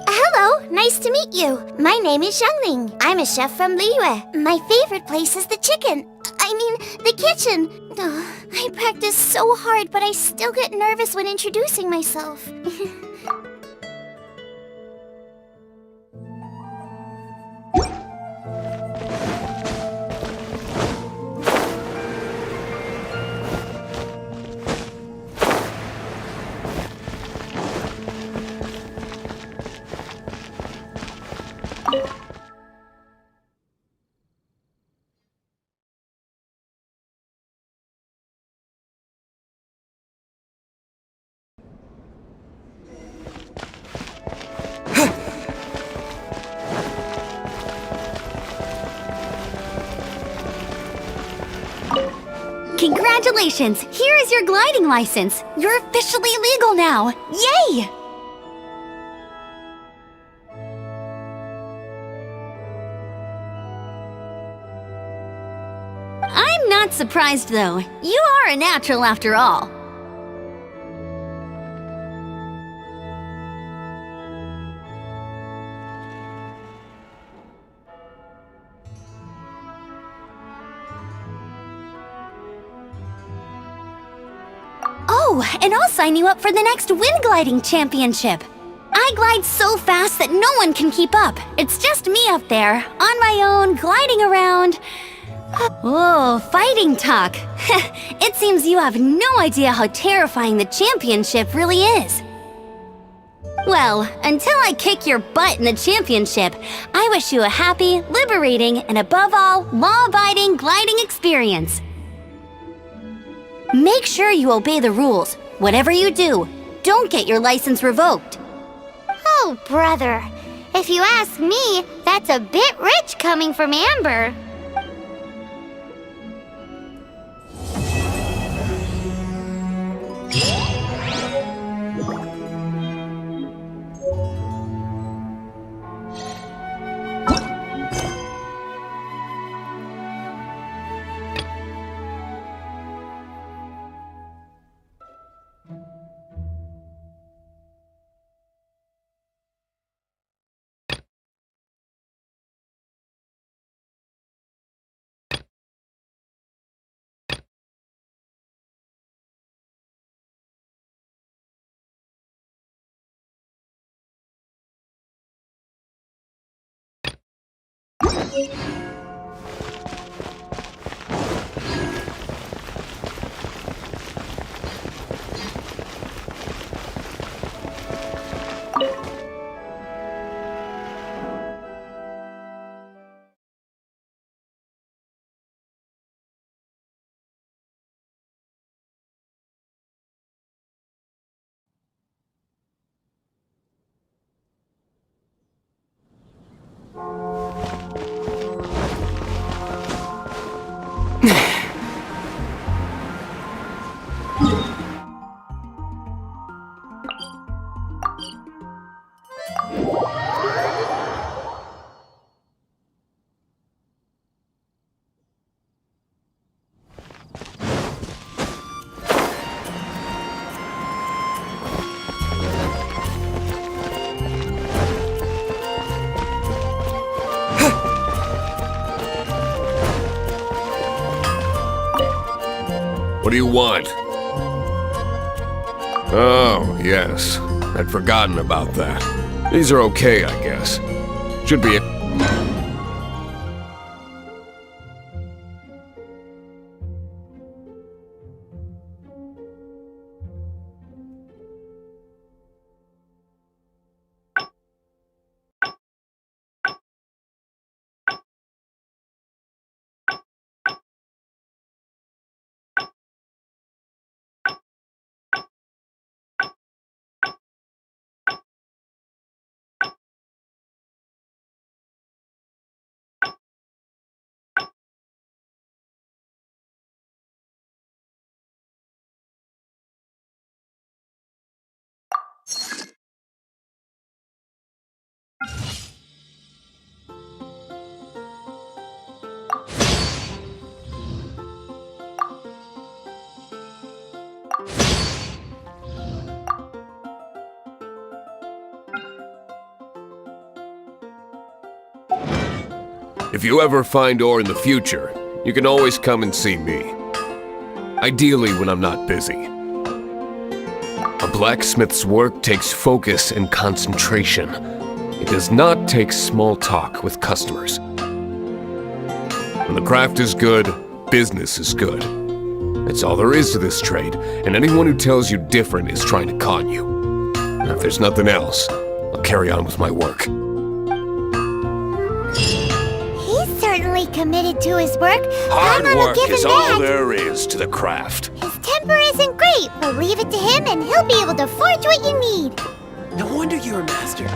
Hello, nice to meet you. My name is Xiangling. I'm a chef from Liyue. My favorite place is the the kitchen. I practice so hard, but I still get nervous when introducing myself. Congratulations! Here is your gliding license! You're officially legal now! Yay! I'm not surprised, though. You are a natural after all. Oh, and I'll sign you up for the next wind gliding championship. I glide so fast that no one can keep up. It's just me up there, on my own, gliding around. Oh, fighting talk. It seems you have no idea how terrifying the championship really is. Well, until I kick your butt in the championship, I wish you a happy, liberating, and above all, law-abiding gliding experience. Make sure you obey the rules. Whatever you do, don't get your license revoked. Oh, brother. If you ask me, that's a bit rich coming from Amber. What do you want? Oh, yes. I'd forgotten about that. These are okay, I guess. Should be... If you ever find ore in the future, you can always come and see me. Ideally when I'm not busy. A blacksmith's work takes focus and concentration. It does not take small talk with customers. When the craft is good, business is good. That's all there is to this trade, and anyone who tells you different is trying to con you. And if there's nothing else, I'll carry on with my work. He's certainly committed to his work. Hard I'm work gonna give is him all that. there is to the craft. His temper isn't great, but leave it to him and he'll be able to forge what you need. No wonder you're a master.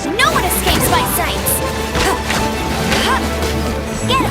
No one escapes my sights! Get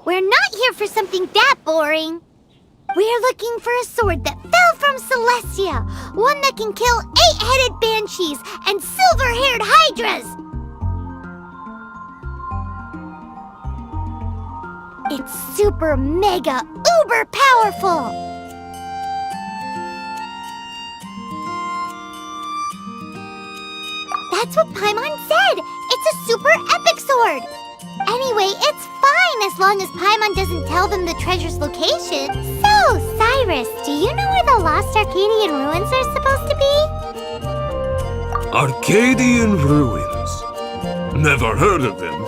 We're not here for something that boring. We're looking for a sword that fell from Celestia. One that can kill 8-headed banshees and silver-haired hydras. It's super mega uber powerful. That's what Paimon said! It's a super epic sword! Anyway, it's fine as long as Paimon doesn't tell them the treasure's location. So, Cyrus, do you know where the lost Arcadian ruins are supposed to be? Arcadian ruins? Never heard of them.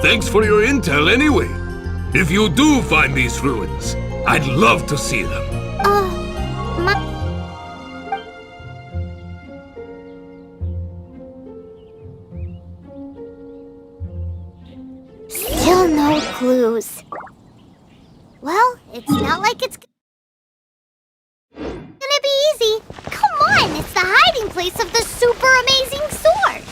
Thanks for your intel anyway. If you do find these ruins, I'd love to see them. Still no clues. Well, it's not like it's gonna be easy. Come on, it's the hiding place of the super amazing sword.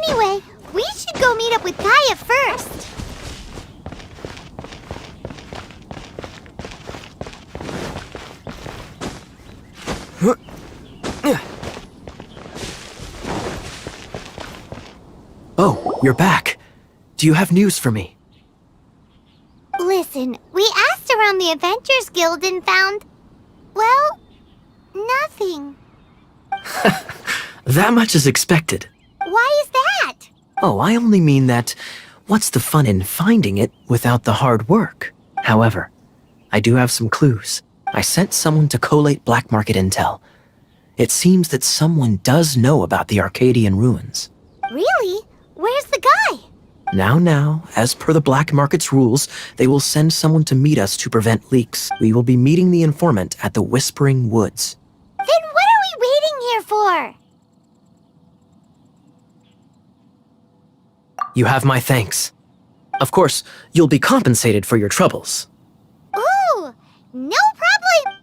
Anyway, we should go meet up with Gaia first. Oh, you're back. Do you have news for me? Listen, we asked around the Adventurers Guild and found, well, nothing. That much is expected. Why is that? Oh, I only mean that what's the fun in finding it without the hard work? However, I do have some clues. I sent someone to collate black market intel. It seems that someone does know about the Arcadian ruins. Really? Where's the guy? Now, as per the black market's rules, they will send someone to meet us to prevent leaks. We will be meeting the informant at the Whispering Woods. Then what are we waiting here for? You have my thanks. Of course, you'll be compensated for your troubles. Ooh, no problem!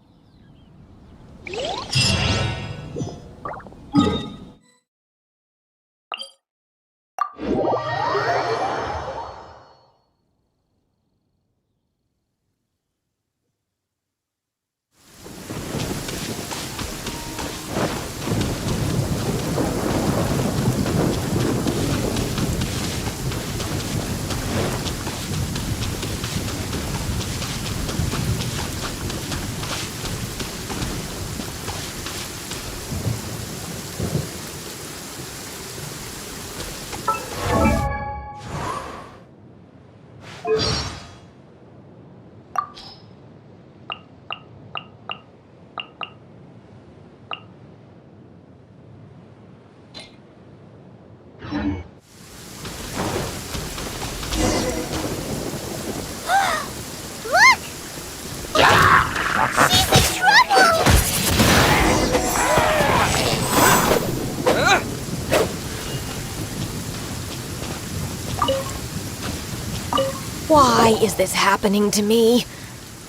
Why is this happening to me?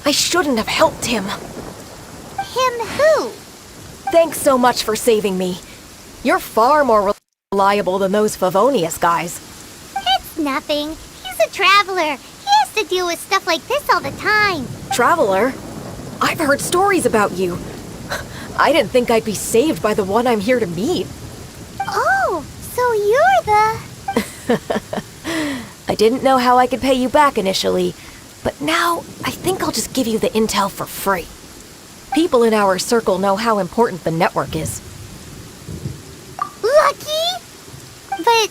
I shouldn't have helped him. Him who? Thanks so much for saving me. You're far more reliable than those Favonius guys. It's nothing. He's a traveler. He has to deal with stuff like this all the time. Traveler? I've heard stories about you. I didn't think I'd be saved by the one I'm here to meet. Oh, so you're the... I didn't know how I could pay you back initially, but now I think I'll just give you the intel for free. People in our circle know how important the network is. Lucky? But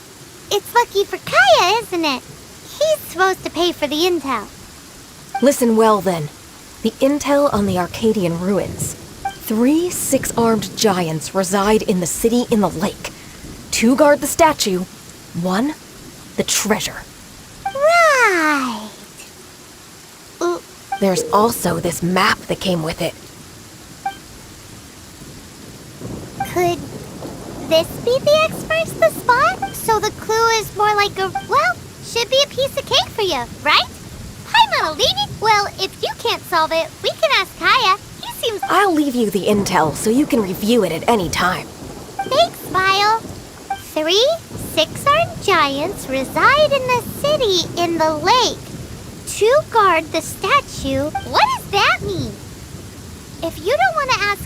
it's lucky for Kaya, isn't it? He's supposed to pay for the intel. Listen well then. The intel on the Arcadian ruins. 3 6-armed giants reside in the city in the lake. 2 guard the statue, 1 the treasure. Right. There's also this map that came with it. Could this be the expert's the spot? So the clue is more like a, well, should be a piece of cake for you, right? Paimon will leave you. Well, if you can't solve it, we can ask Kaya. He seems... I'll leave you the intel so you can review it at any time. Thanks, Vile. 3 6-armed giants reside in the city in the lake. 2 guard the statue. What does that mean? If you don't want to ask...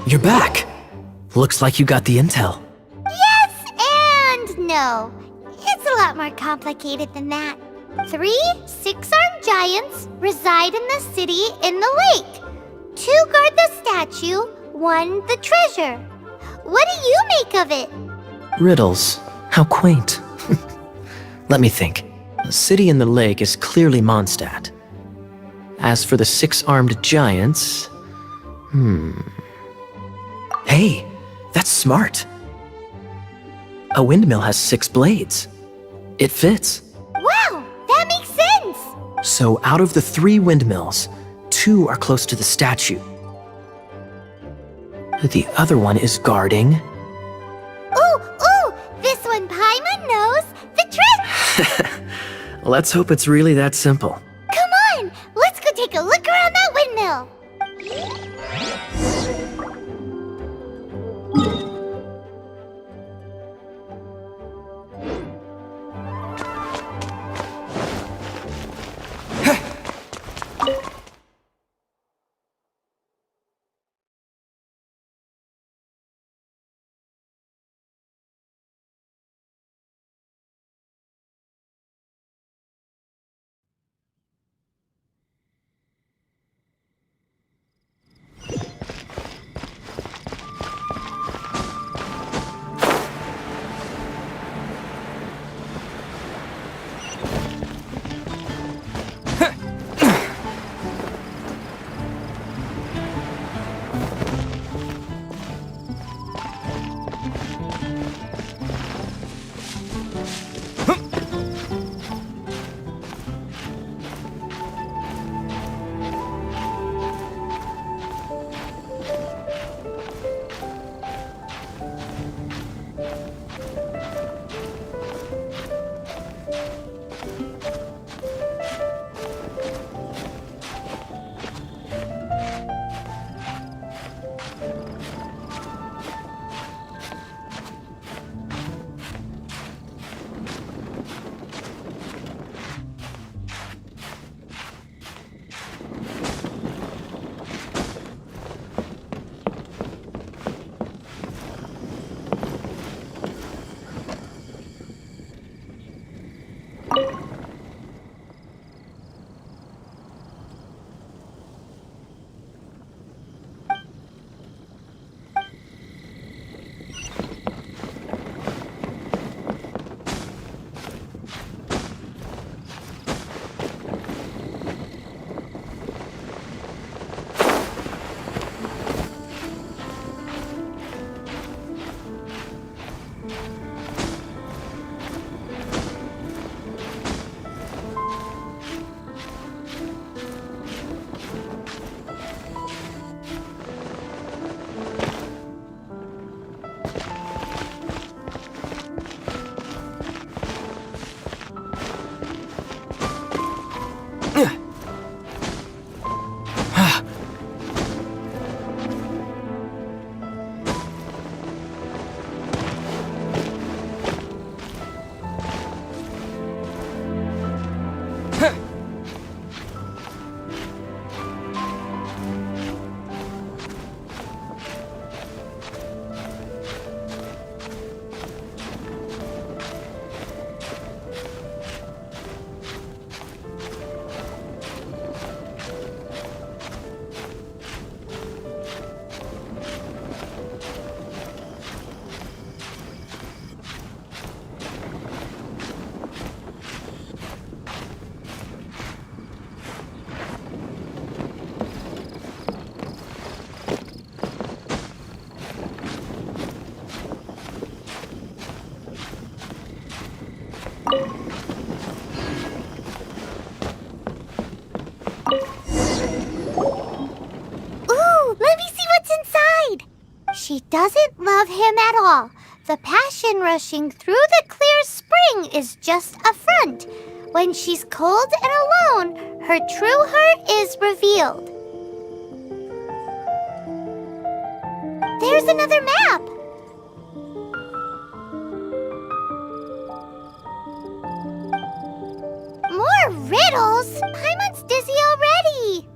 You're back. Looks like you got the intel. Yes and no. It's a lot more complicated than that. 3 six-armed giants reside in the city in the lake. 2 guard the statue, 1 the treasure. What do you make of it? Riddles. How quaint. Let me think. The city in the lake is clearly Mondstadt. As for the 6-armed giants... Hey, that's smart. A windmill has 6 blades. It fits. Wow, that makes sense! So out of the 3 windmills, 2 are close to the statue. The other one is guarding... Ooh, this one Paimon knows the trick! Let's hope it's really that simple. Come on, let's go take a look around that windmill. love him at all. The passion rushing through the clear spring is just a front. When she's cold and alone, her true heart is revealed. There's another map. More riddles? Paimon's dizzy already.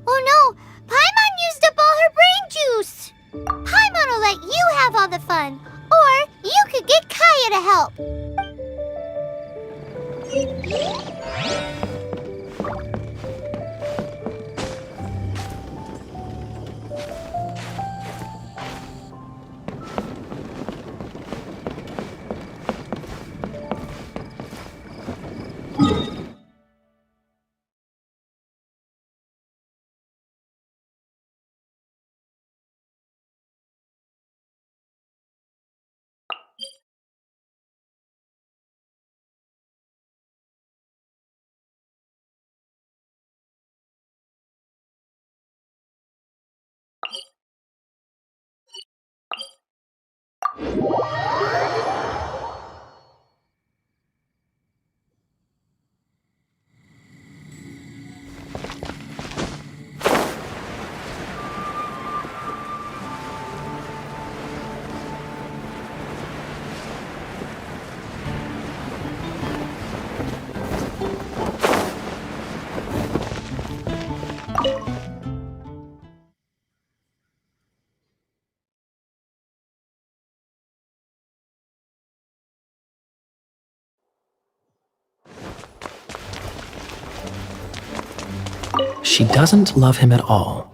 Oh no, Paimon used up all her brain juice. Paimon will let you have all the fun. Or you could get Kaya to help. She doesn't love him at all.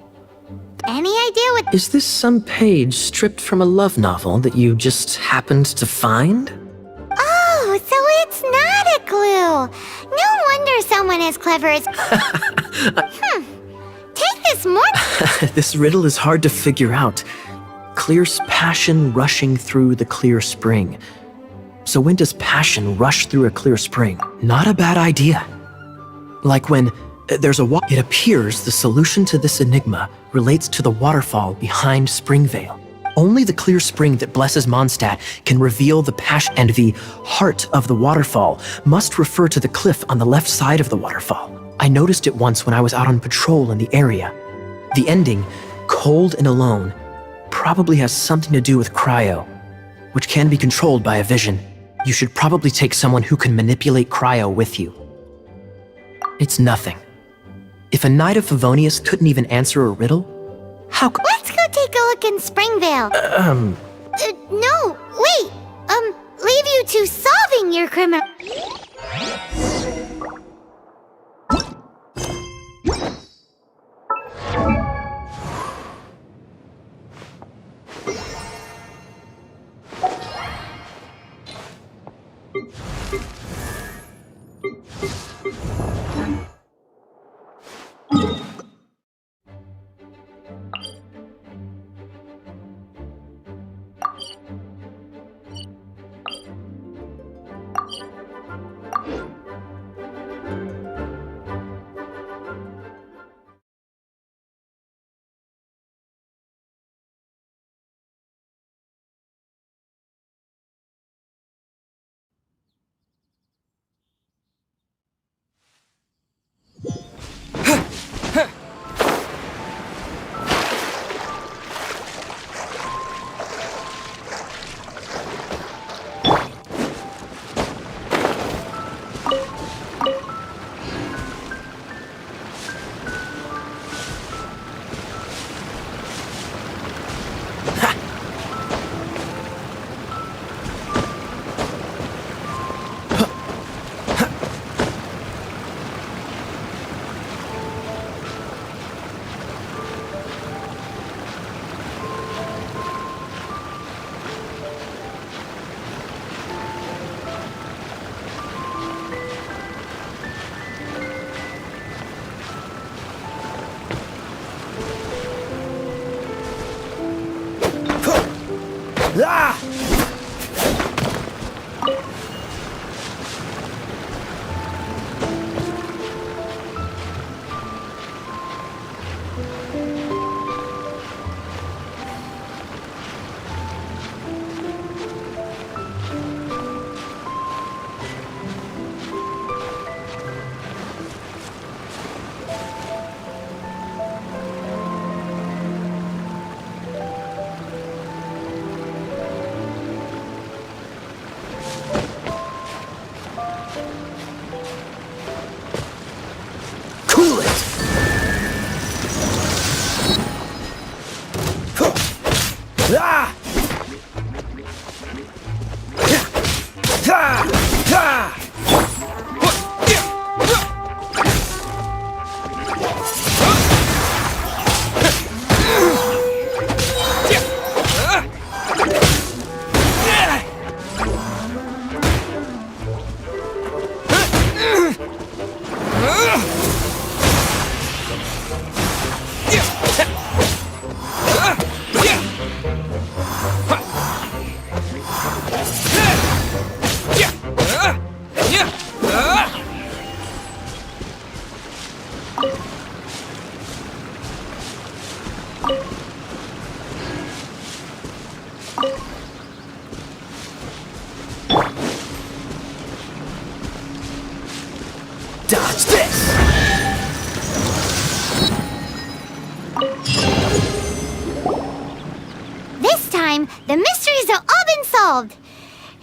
Any idea what... Is this some page stripped from a love novel that you just happened to find? Oh, so it's not a clue. No wonder someone as clever as... Take this more... This riddle is hard to figure out. Clear passion rushing through the clear spring. So when does passion rush through a clear spring? Not a bad idea. Like when there's a it appears the solution to this enigma relates to the waterfall behind Springvale. Only the clear spring that blesses Mondstadt can reveal the passion, and the heart of the waterfall must refer to the cliff on the left side of the waterfall. I noticed it once when I was out on patrol in the area. The ending, cold and alone, probably has something to do with cryo, which can be controlled by a vision. You should probably take someone who can manipulate cryo with you. It's nothing. If a Knight of Favonius couldn't even answer a riddle, how could— Let's go take a look in Springvale. No, wait. Leave you to solving your criminal... the mysteries have all been solved.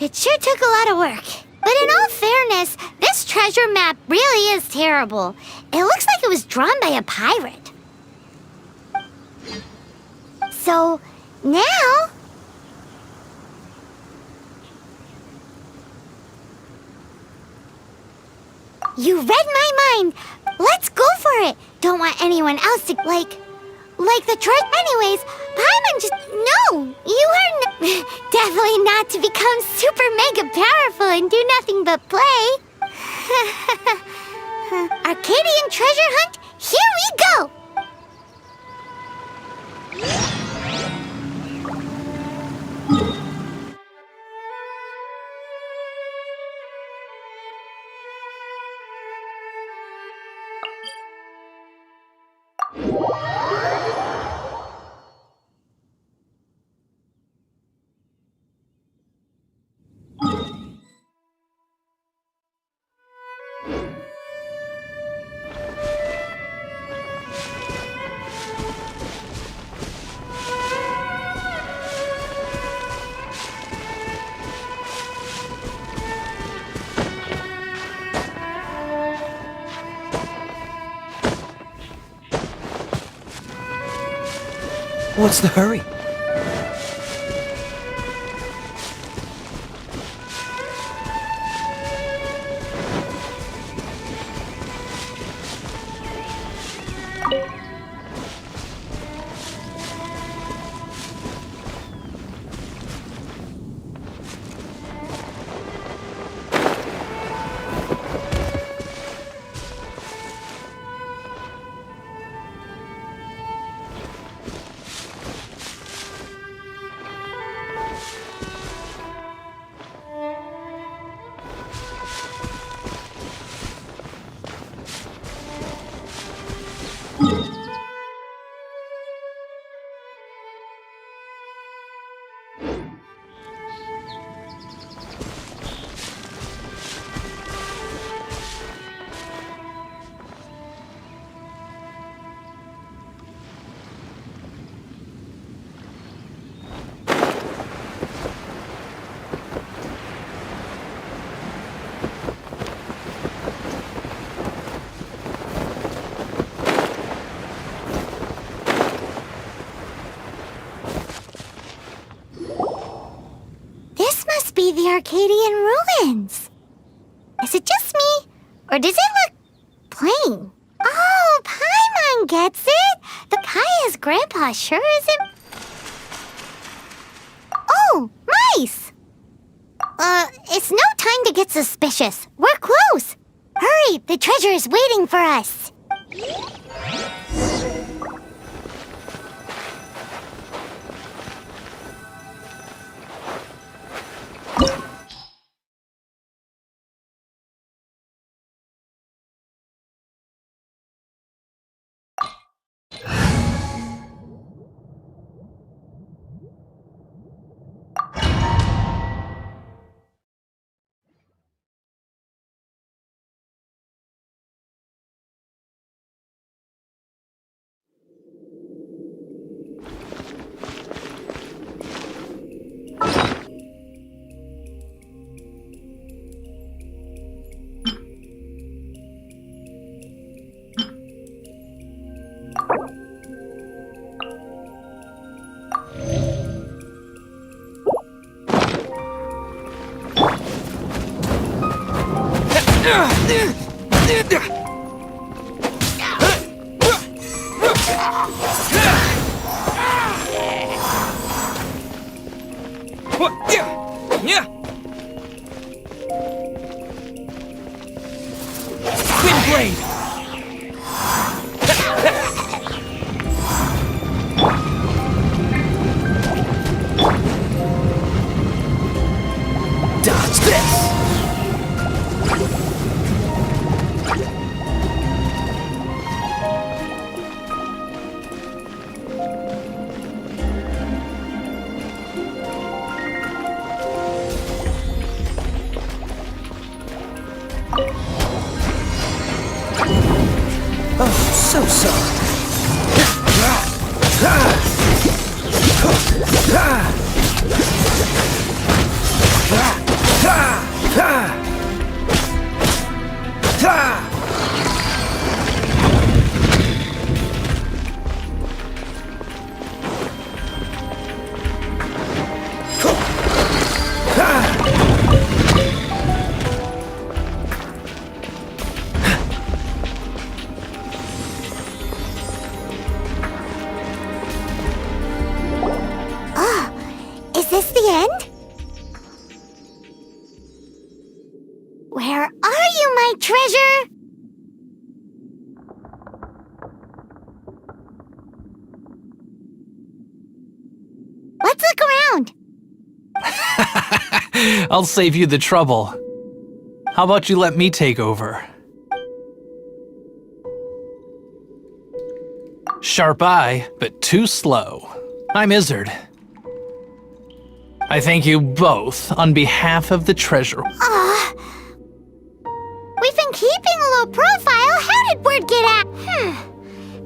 It sure took a lot of work. But in all fairness, this treasure map really is terrible. It looks like it was drawn by a pirate. So, now... You read my mind! Let's go for it! Don't want anyone else to, like the treasure. Anyways, Paimon just... No! You are definitely not to become super mega powerful and do nothing but play. Arcadian treasure hunt, here we go! What's the hurry? Be the Arcadian ruins. Is it just me, or does it look plain? Oh, Paimon gets it. The Kaya's grandpa sure isn't. Oh, mice! It's no time to get suspicious. We're close. Hurry, the treasure is waiting for us. Is this the end? Where are you, my treasure? Let's look around. I'll save you the trouble. How about you let me take over? Sharp eye, but too slow. I'm Izzard. I thank you both on behalf of the treasure. We've been keeping a low profile. How did word get out?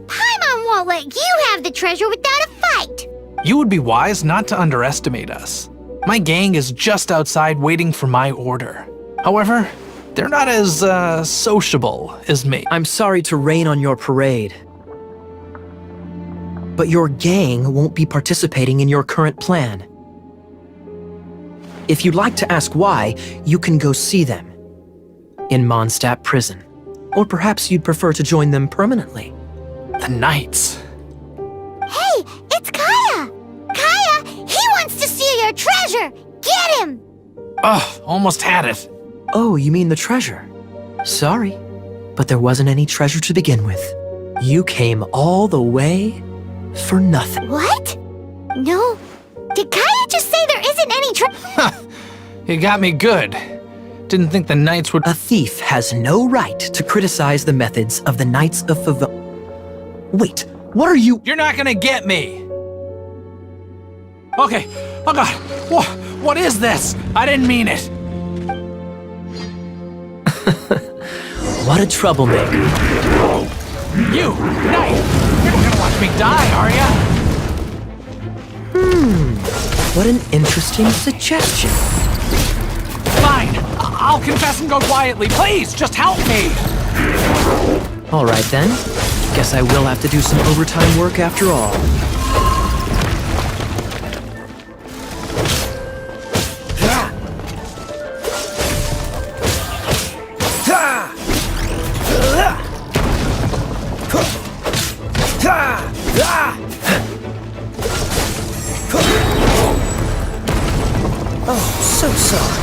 Paimon won't let you have the treasure without a fight. You would be wise not to underestimate us. My gang is just outside waiting for my order. However, they're not as, sociable as me. I'm sorry to rain on your parade, but your gang won't be participating in your current plan. If you'd like to ask why, you can go see them in Mondstadt prison. Or perhaps you'd prefer to join them permanently. The Knights. Hey, it's Kaya! Kaya, he wants to steal your treasure! Get him! Ugh, almost had it. Oh, you mean the treasure? Sorry, but there wasn't any treasure to begin with. You came all the way for nothing. What? No. Did Kaya just say there isn't any treasure? You got me good. Didn't think the Knights would— A thief has no right to criticize the methods of the Knights of Favon. Wait, what are you— You're not gonna get me! Okay, oh god, what is this? I didn't mean it. What a troublemaker. You, Knight, you're not gonna watch me die, are ya? What an interesting suggestion. Fine, I'll confess and go quietly. Please, just help me! All right then. Guess I will have to do some overtime work after all. Oh, so sorry.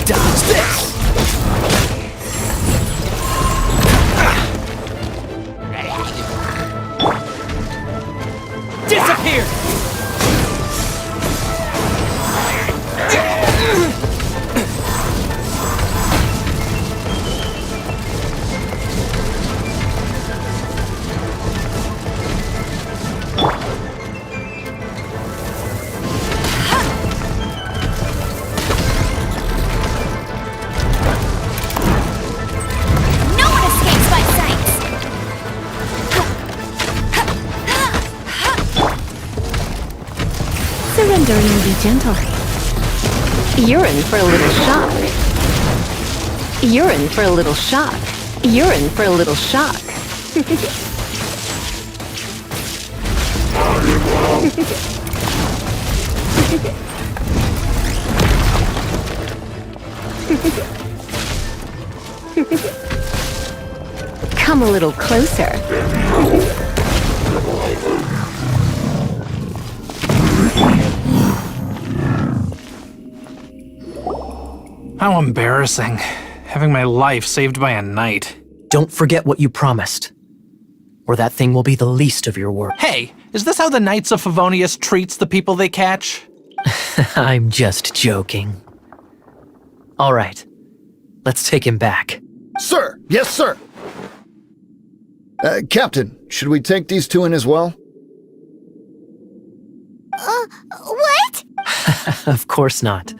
Dodge this! Disappear! Surrendering and be gentle. You're in for a little shock. You're in for a little shock. You're in for a little shock. Come a little closer. How embarrassing, having my life saved by a knight. Don't forget what you promised, or that thing will be the least of your work. Hey, is this how the Knights of Favonius treats the people they catch? I'm just joking. All right, let's take him back. Sir! Yes, sir! Captain, should we take these two in as well? What? Of course not.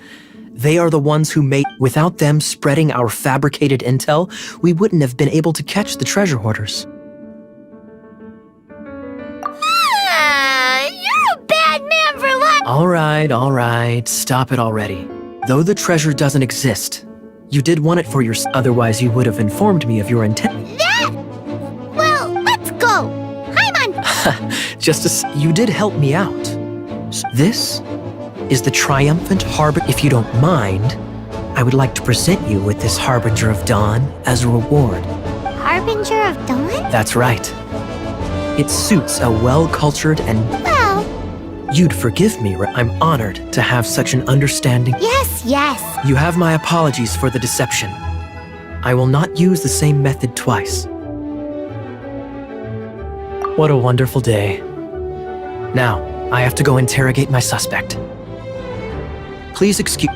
They are the ones who made— Without them spreading our fabricated intel, we wouldn't have been able to catch the treasure hoarders. All right, stop it already. Though the treasure doesn't exist, you did want it for yourself, otherwise you would have informed me of your intent. Well, let's go. Paimon! You did help me out. This is the triumphant harbor. If you don't mind, I would like to present you with this Harbinger of Dawn as a reward. Harbinger of Dawn? That's right. It suits a well-cultured and... Well... You'd forgive me, I'm honored to have such an understanding... Yes. You have my apologies for the deception. I will not use the same method twice. What a wonderful day. Now, I have to go interrogate my suspect. Please excuse...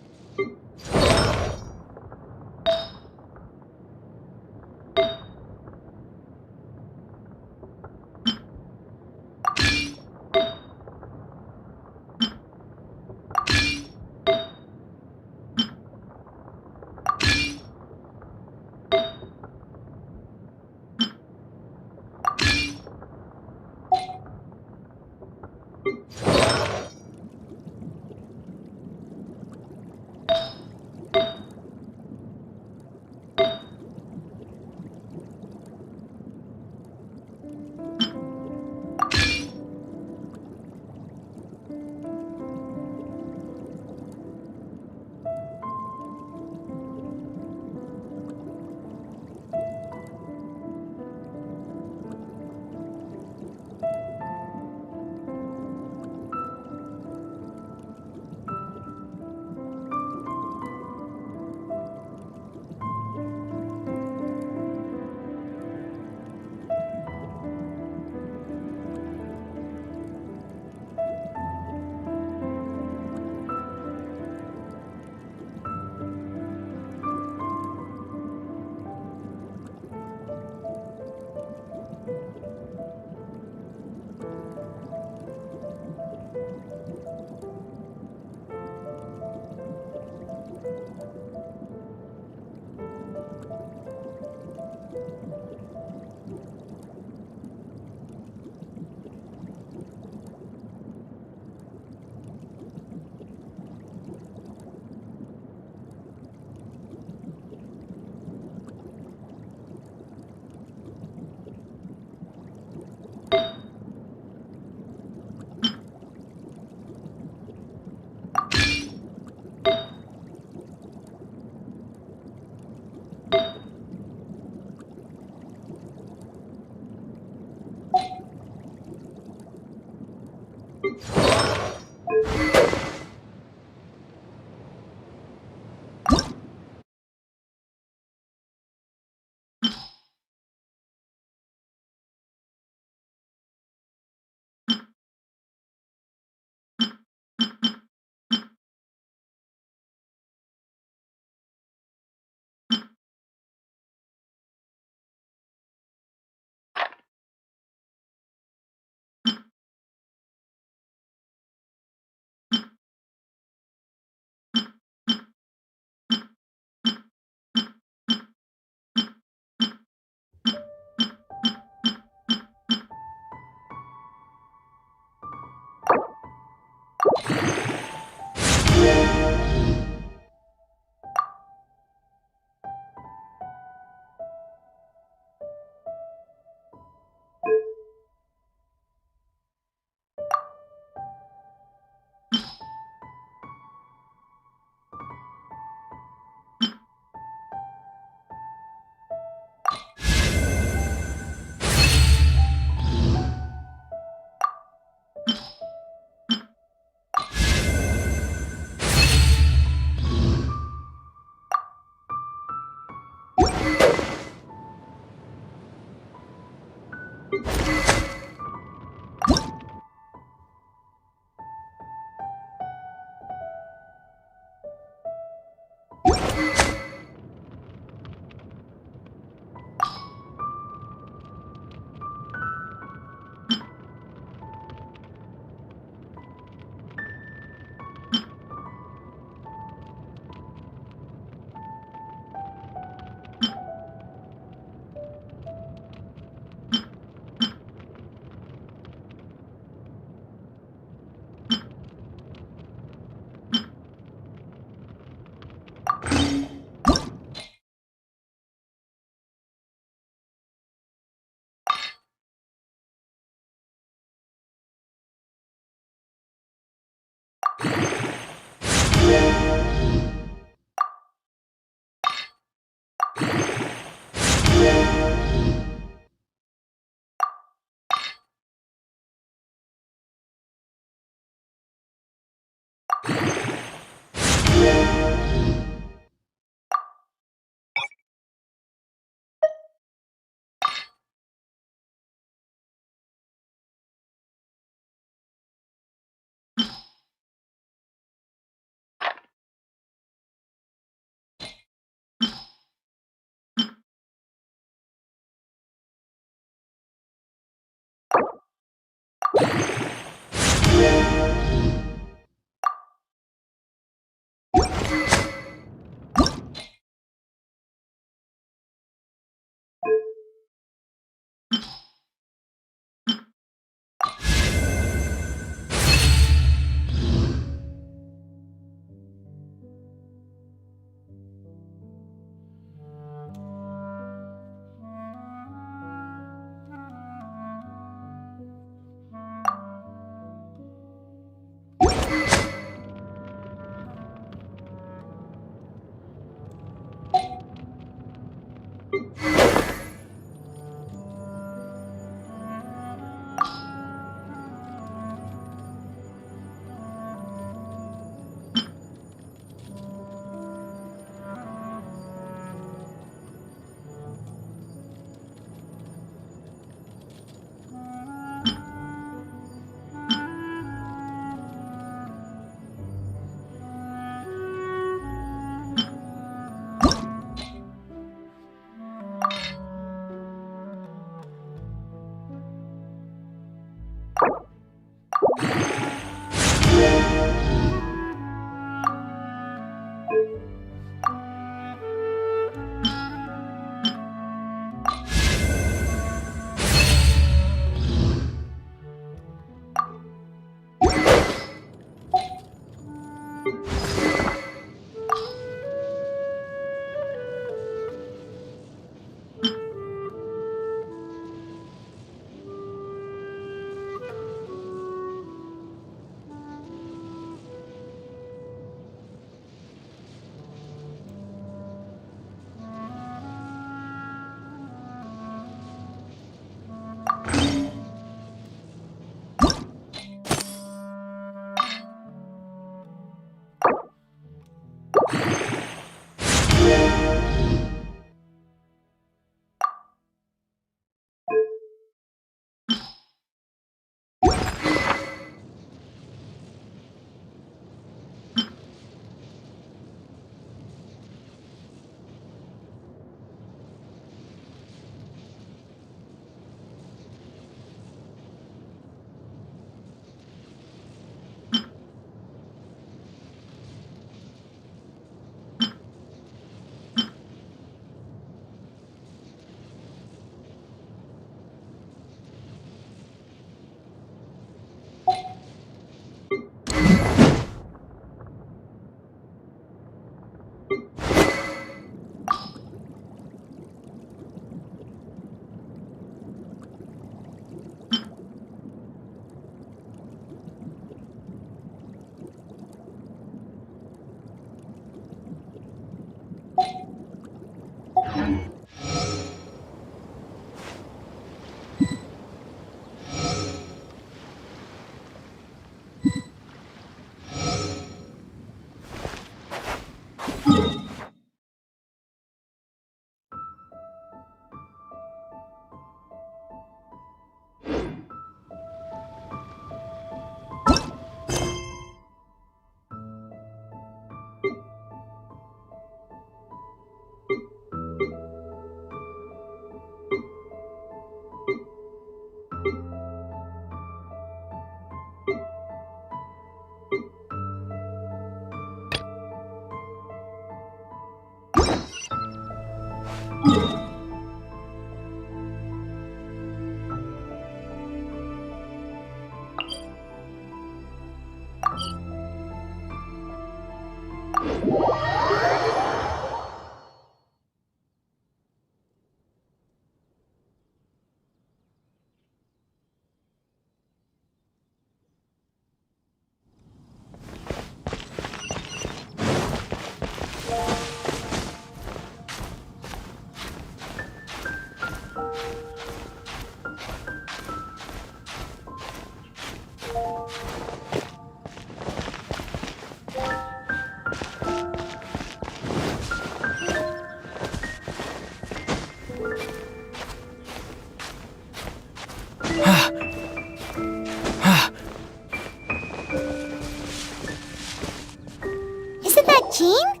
Jean?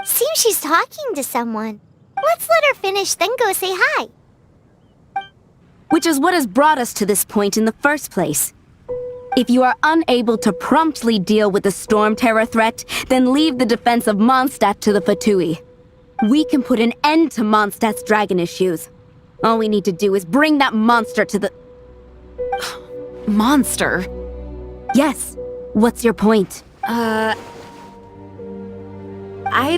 Seems she's talking to someone. Let's let her finish, then go say hi. Which is what has brought us to this point in the first place. If you are unable to promptly deal with the Storm Terror threat, then leave the defense of Mondstadt to the Fatui. We can put an end to Mondstadt's dragon issues. All we need to do is bring that monster to the... Monster? Yes. What's your point? I'd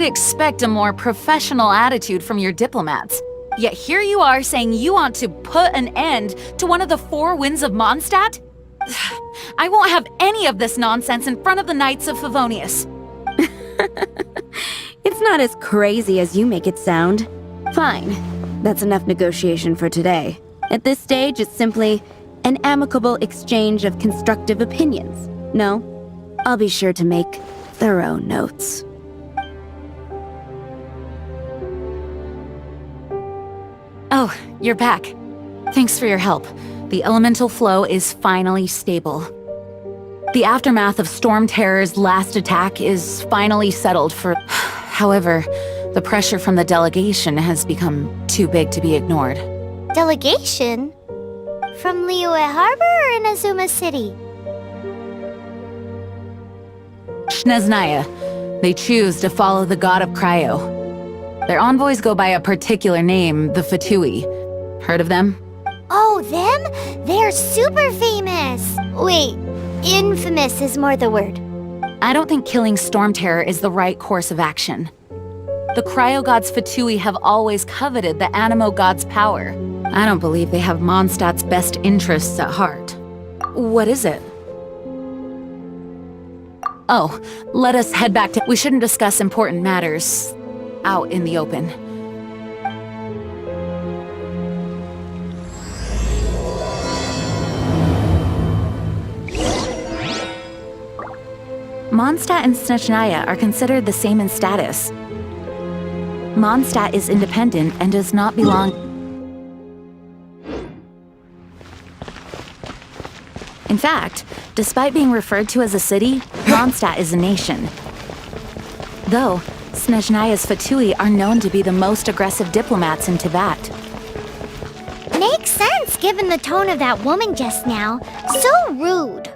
expect a more professional attitude from your diplomats. Yet here you are saying you want to put an end to one of the 4 winds of Mondstadt? I won't have any of this nonsense in front of the Knights of Favonius. It's not as crazy as you make it sound. Fine. That's enough negotiation for today. At this stage, it's simply an amicable exchange of constructive opinions. No? I'll be sure to make thorough notes. Oh, you're back. Thanks for your help. The elemental flow is finally stable. The aftermath of Storm Terror's last attack is finally settled for... However, the pressure from the delegation has become too big to be ignored. Delegation? From Liyue Harbor or Inazuma City? Snezhnaya. They choose to follow the god of Cryo. Their envoys go by a particular name, the Fatui. Heard of them? Oh, them? They're super famous! Wait, infamous is more the word. I don't think killing Storm Terror is the right course of action. The Cryo God's Fatui have always coveted the Animo God's power. I don't believe they have Mondstadt's best interests at heart. What is it? Oh, let us head back to... We shouldn't discuss important matters out in the open. Mondstadt and Snezhnaya are considered the same in status. Mondstadt is independent and does not belong... In fact, despite being referred to as a city, Mondstadt is a nation. Though, Snezhnaya's Fatui are known to be the most aggressive diplomats in Tibet. Makes sense given the tone of that woman just now. So rude.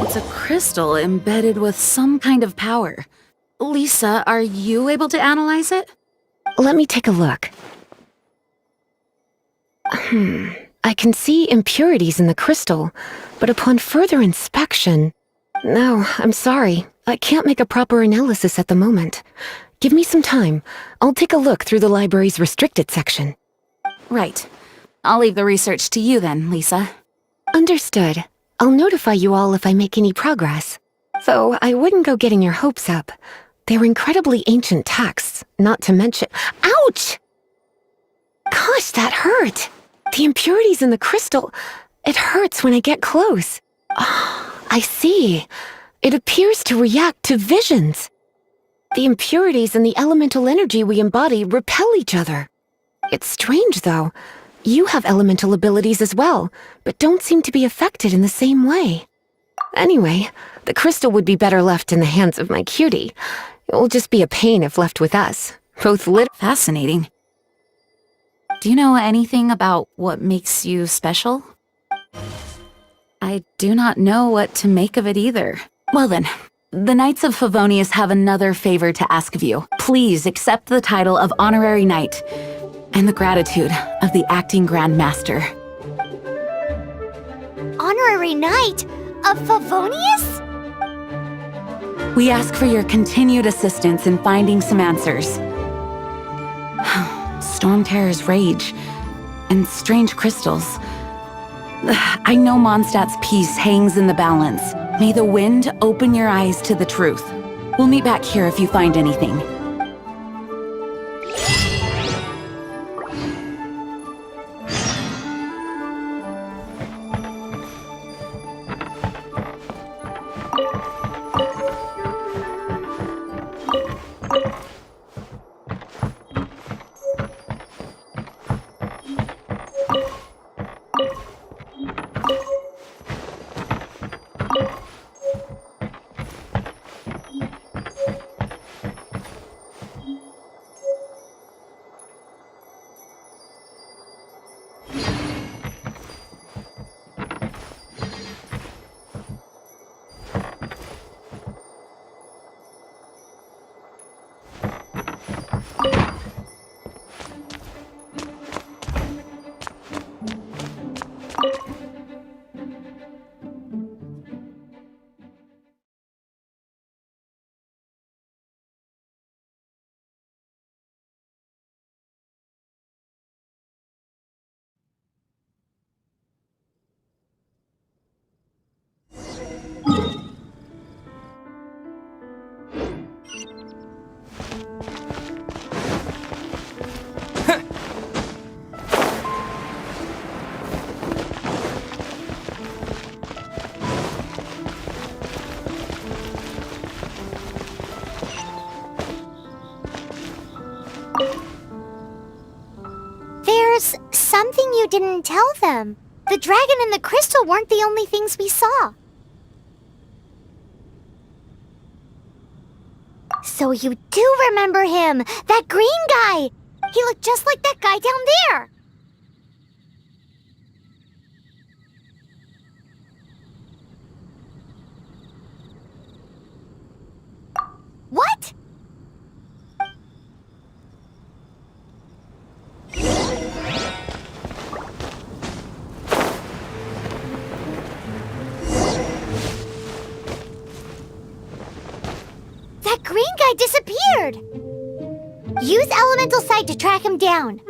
It's a crystal embedded with some kind of power. Lisa, are you able to analyze it? Let me take a look. I can see impurities in the crystal, but upon further inspection... No, I'm sorry. I can't make a proper analysis at the moment. Give me some time. I'll take a look through the library's restricted section. Right. I'll leave the research to you then, Lisa. Understood. I'll notify you all if I make any progress. Though I wouldn't go getting your hopes up. They're incredibly ancient texts, not to mention... Ouch! Gosh, that hurt! The impurities in the crystal... It hurts when I get close. Oh, I see. It appears to react to visions. The impurities and the elemental energy we embody repel each other. It's strange, though. You have elemental abilities as well, but don't seem to be affected in the same way. Anyway, the crystal would be better left in the hands of my cutie. It will just be a pain if left with us. Fascinating. Do you know anything about what makes you special? I do not know what to make of it either. Well then, the Knights of Favonius have another favor to ask of you. Please accept the title of Honorary Knight and the gratitude of the Acting Grand Master. Honorary Knight of Favonius? We ask for your continued assistance in finding some answers. Storm Terror's rage and strange crystals. I know Mondstadt's peace hangs in the balance. May the wind open your eyes to the truth. We'll meet back here if you find anything. didn't tell them. The dragon and the crystal weren't the only things we saw. So you do remember him! That green guy! He looked just like that guy down there! What? That green guy disappeared! Use Elemental Sight to track him down.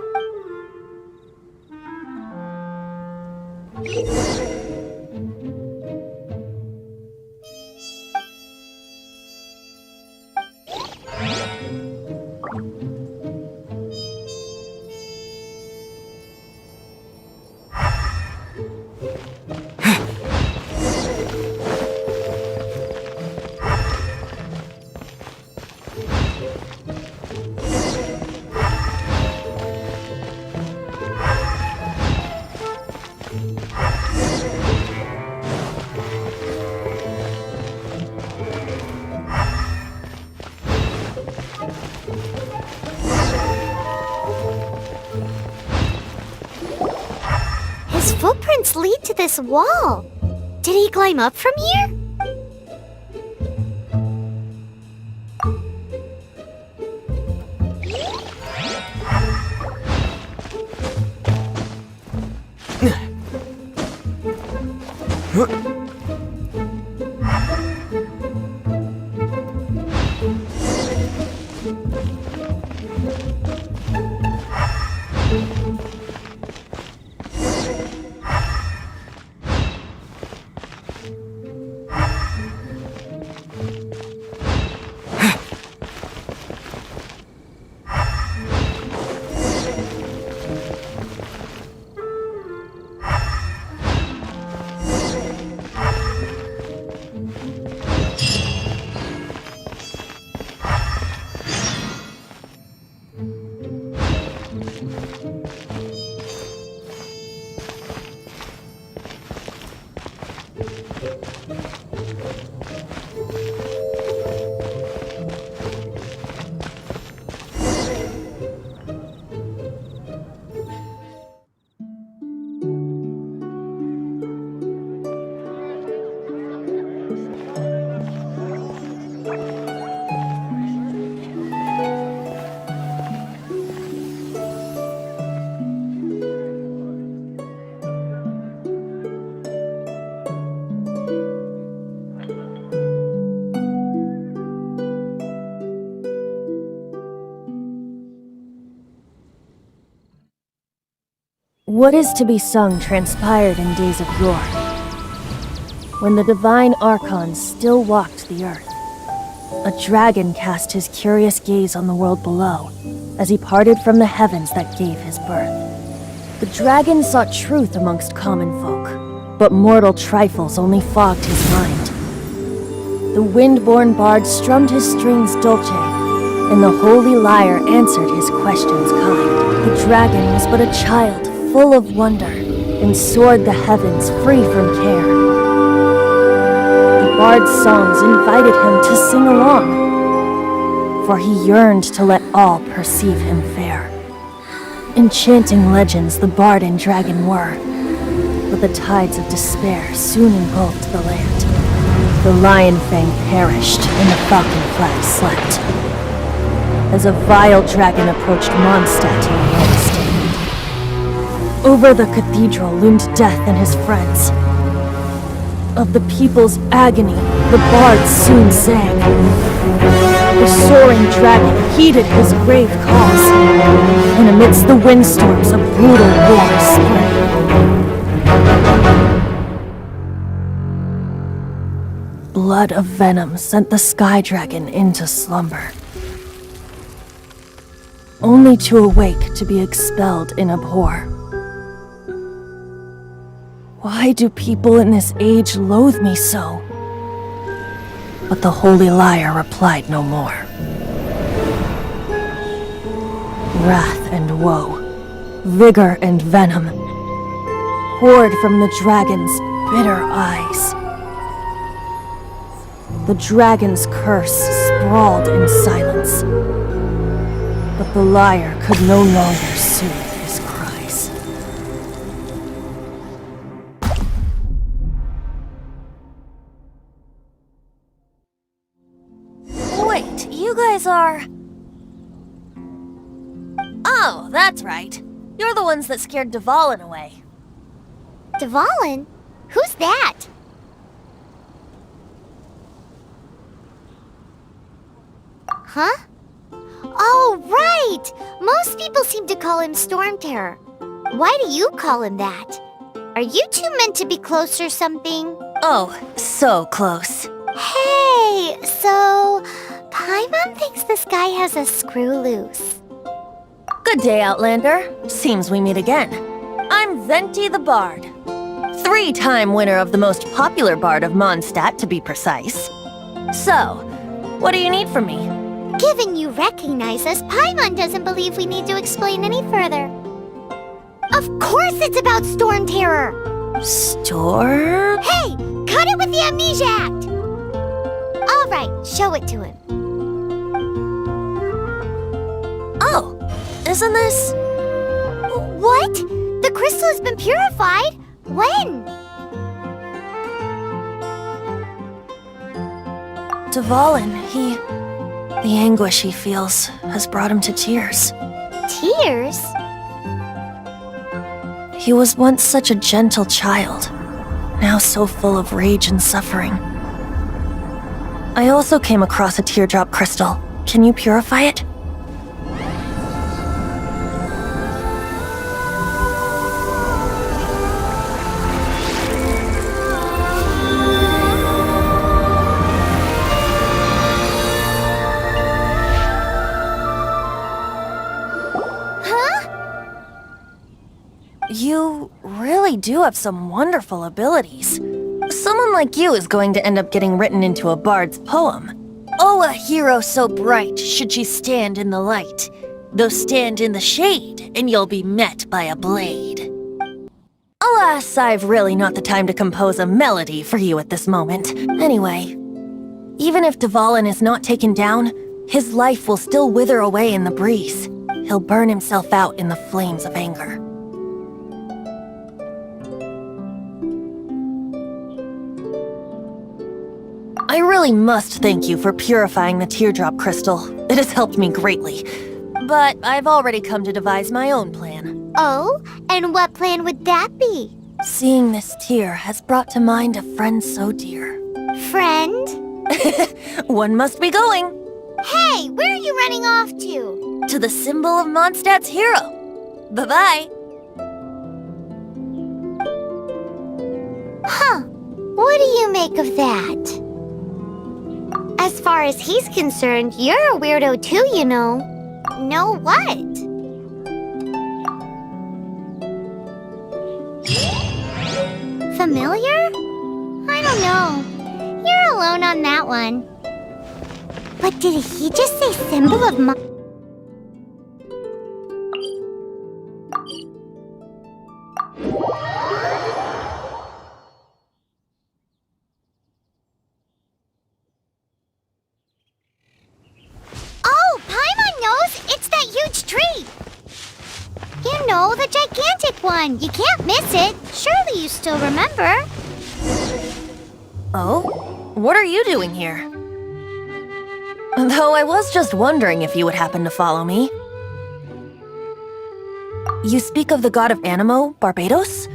His footprints lead to this wall. Did he climb up from here? What is to be sung transpired in days of yore, when the divine archons still walked the earth. A dragon cast his curious gaze on the world below, as he parted from the heavens that gave his birth. The dragon sought truth amongst common folk, but mortal trifles only fogged his mind. The wind-born bard strummed his strings dolce, and the holy lyre answered his questions kind. The dragon was but a child, full of wonder, and soared the heavens free from care. The bard's songs invited him to sing along, for he yearned to let all perceive him fair. Enchanting legends the bard and dragon were, but the tides of despair soon engulfed the land. The lion fang perished, and the falcon flag slept, as a vile dragon approached Mondstadt in West. Over the cathedral loomed death and his friends. Of the people's agony, the bard soon sang. The soaring dragon heeded his grave calls, and amidst the windstorms a brutal war spread. Blood of venom sent the sky dragon into slumber, only to awake to be expelled in abhor. Why do people in this age loathe me so? But the holy lyre replied no more. Wrath and woe, vigor and venom, poured from the dragon's bitter eyes. The dragon's curse sprawled in silence, but the lyre could no longer soothe his cries. Wait, you guys are... Oh, that's right. You're the ones that scared Dvalin away. Dvalin? Who's that? Huh? Oh, right! Most people seem to call him Storm Terror. Why do you call him that? Are you two meant to be close or something? Oh, so close. Hey, so... Paimon thinks this guy has a screw loose. Good day, Outlander. Seems we meet again. I'm Venti the Bard. 3-time winner of the most popular bard of Mondstadt, to be precise. So, what do you need from me? Given you recognize us, Paimon doesn't believe we need to explain any further. Of course it's about Storm Terror! Storm? Hey! Cut it with the Amnesia Act! Alright, show it to him. Oh, isn't this... What? The crystal has been purified? When? Dvalin, the anguish he feels has brought him to tears. Tears? He was once such a gentle child, now so full of rage and suffering. I also came across a teardrop crystal. Can you purify it? You really do have some wonderful abilities. Someone like you is going to end up getting written into a bard's poem. Oh, a hero so bright should she stand in the light, though stand in the shade, and you'll be met by a blade. Alas, I've really not the time to compose a melody for you at this moment. Anyway, even if Dvalin is not taken down, his life will still wither away in the breeze. He'll burn himself out in the flames of anger. I really must thank you for purifying the teardrop crystal. It has helped me greatly. But I've already come to devise my own plan. Oh? And what plan would that be? Seeing this tear has brought to mind a friend so dear. Friend? One must be going. Hey, where are you running off to? To the symbol of Mondstadt's hero. Bye-bye. Huh. What do you make of that? As far as he's concerned, you're a weirdo too, you know. Know what? Familiar? I don't know. You're alone on that one. But did he just say symbol of Oh, Paimon knows! It's that huge tree! You know, the gigantic one. You can't miss it. Surely you still remember. Oh? What are you doing here? Though I was just wondering if you would happen to follow me. You speak of the god of Animo, Barbados?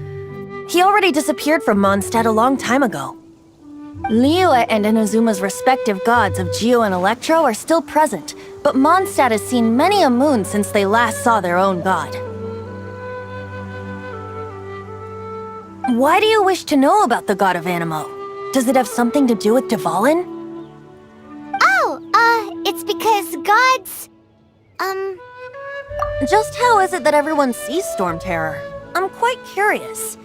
He already disappeared from Mondstadt a long time ago. Liyue and Inazuma's respective gods of Geo and Electro are still present, but Mondstadt has seen many a moon since they last saw their own god. Why do you wish to know about the god of Animo? Does it have something to do with Dvalin? It's because gods... Just how is it that everyone sees Storm Terror? I'm quite curious.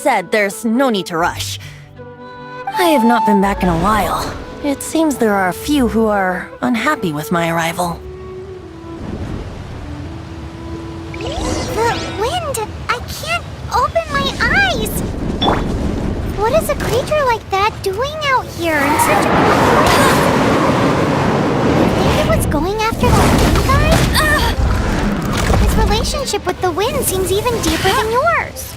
said, there's no need to rush. I have not been back in a while. It seems there are a few who are unhappy with my arrival. The wind! I can't open my eyes! What is a creature like that doing out here in such a cold place? You think it was going after that wind guy? His relationship with the wind seems even deeper than yours.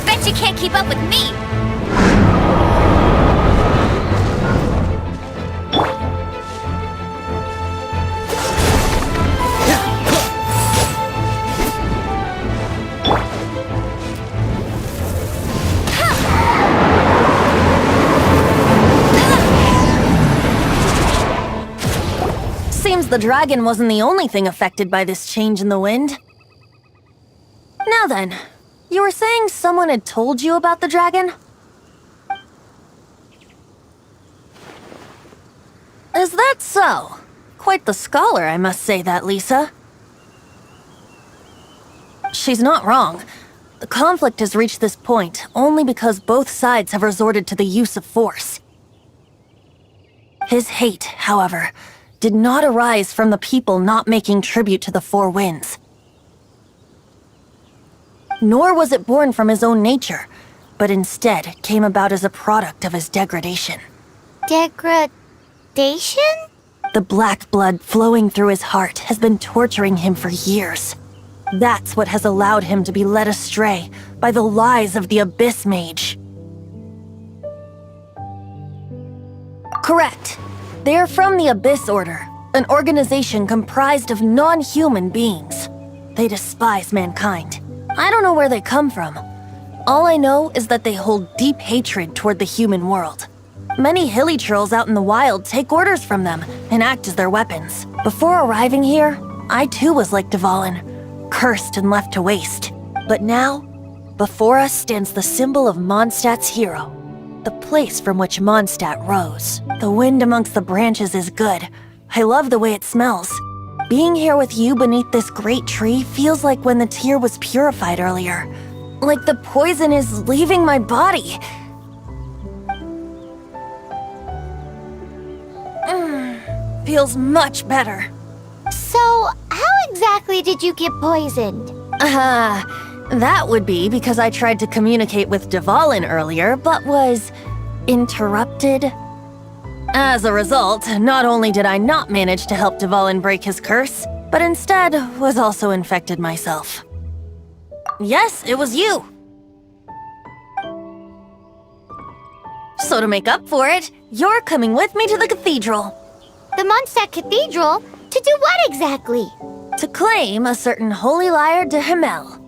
Bet you can't keep up with me! Seems the dragon wasn't the only thing affected by this change in the wind. Now then, you were saying someone had told you about the dragon? Is that so? Quite the scholar, I must say that, Lisa. She's not wrong. The conflict has reached this point only because both sides have resorted to the use of force. His hate, however, did not arise from the people not making tribute to the Four Winds. Nor was it born from his own nature, but instead came about as a product of his degradation. Degradation? The black blood flowing through his heart has been torturing him for years. That's what has allowed him to be led astray by the lies of the Abyss Mage. Correct. They are from the Abyss Order, an organization comprised of non-human beings. They despise mankind. I don't know where they come from. All I know is that they hold deep hatred toward the human world. Many hilly trolls out in the wild take orders from them and act as their weapons. Before arriving here, I too was like Dvalin, cursed and left to waste. But now, before us stands the symbol of Mondstadt's hero, the place from which Mondstadt rose. The wind amongst the branches is good. I love the way it smells. Being here with you beneath this great tree feels like when the tear was purified earlier. Like the poison is leaving my body. Feels much better. So, how exactly did you get poisoned? That would be because I tried to communicate with Dvalin earlier, but was interrupted. As a result, not only did I not manage to help Dvalin break his curse, but instead was also infected myself. Yes, it was you. So to make up for it, you're coming with me to the cathedral. The Mondstadt Cathedral? To do what exactly? To claim a certain holy lyre de Himmel.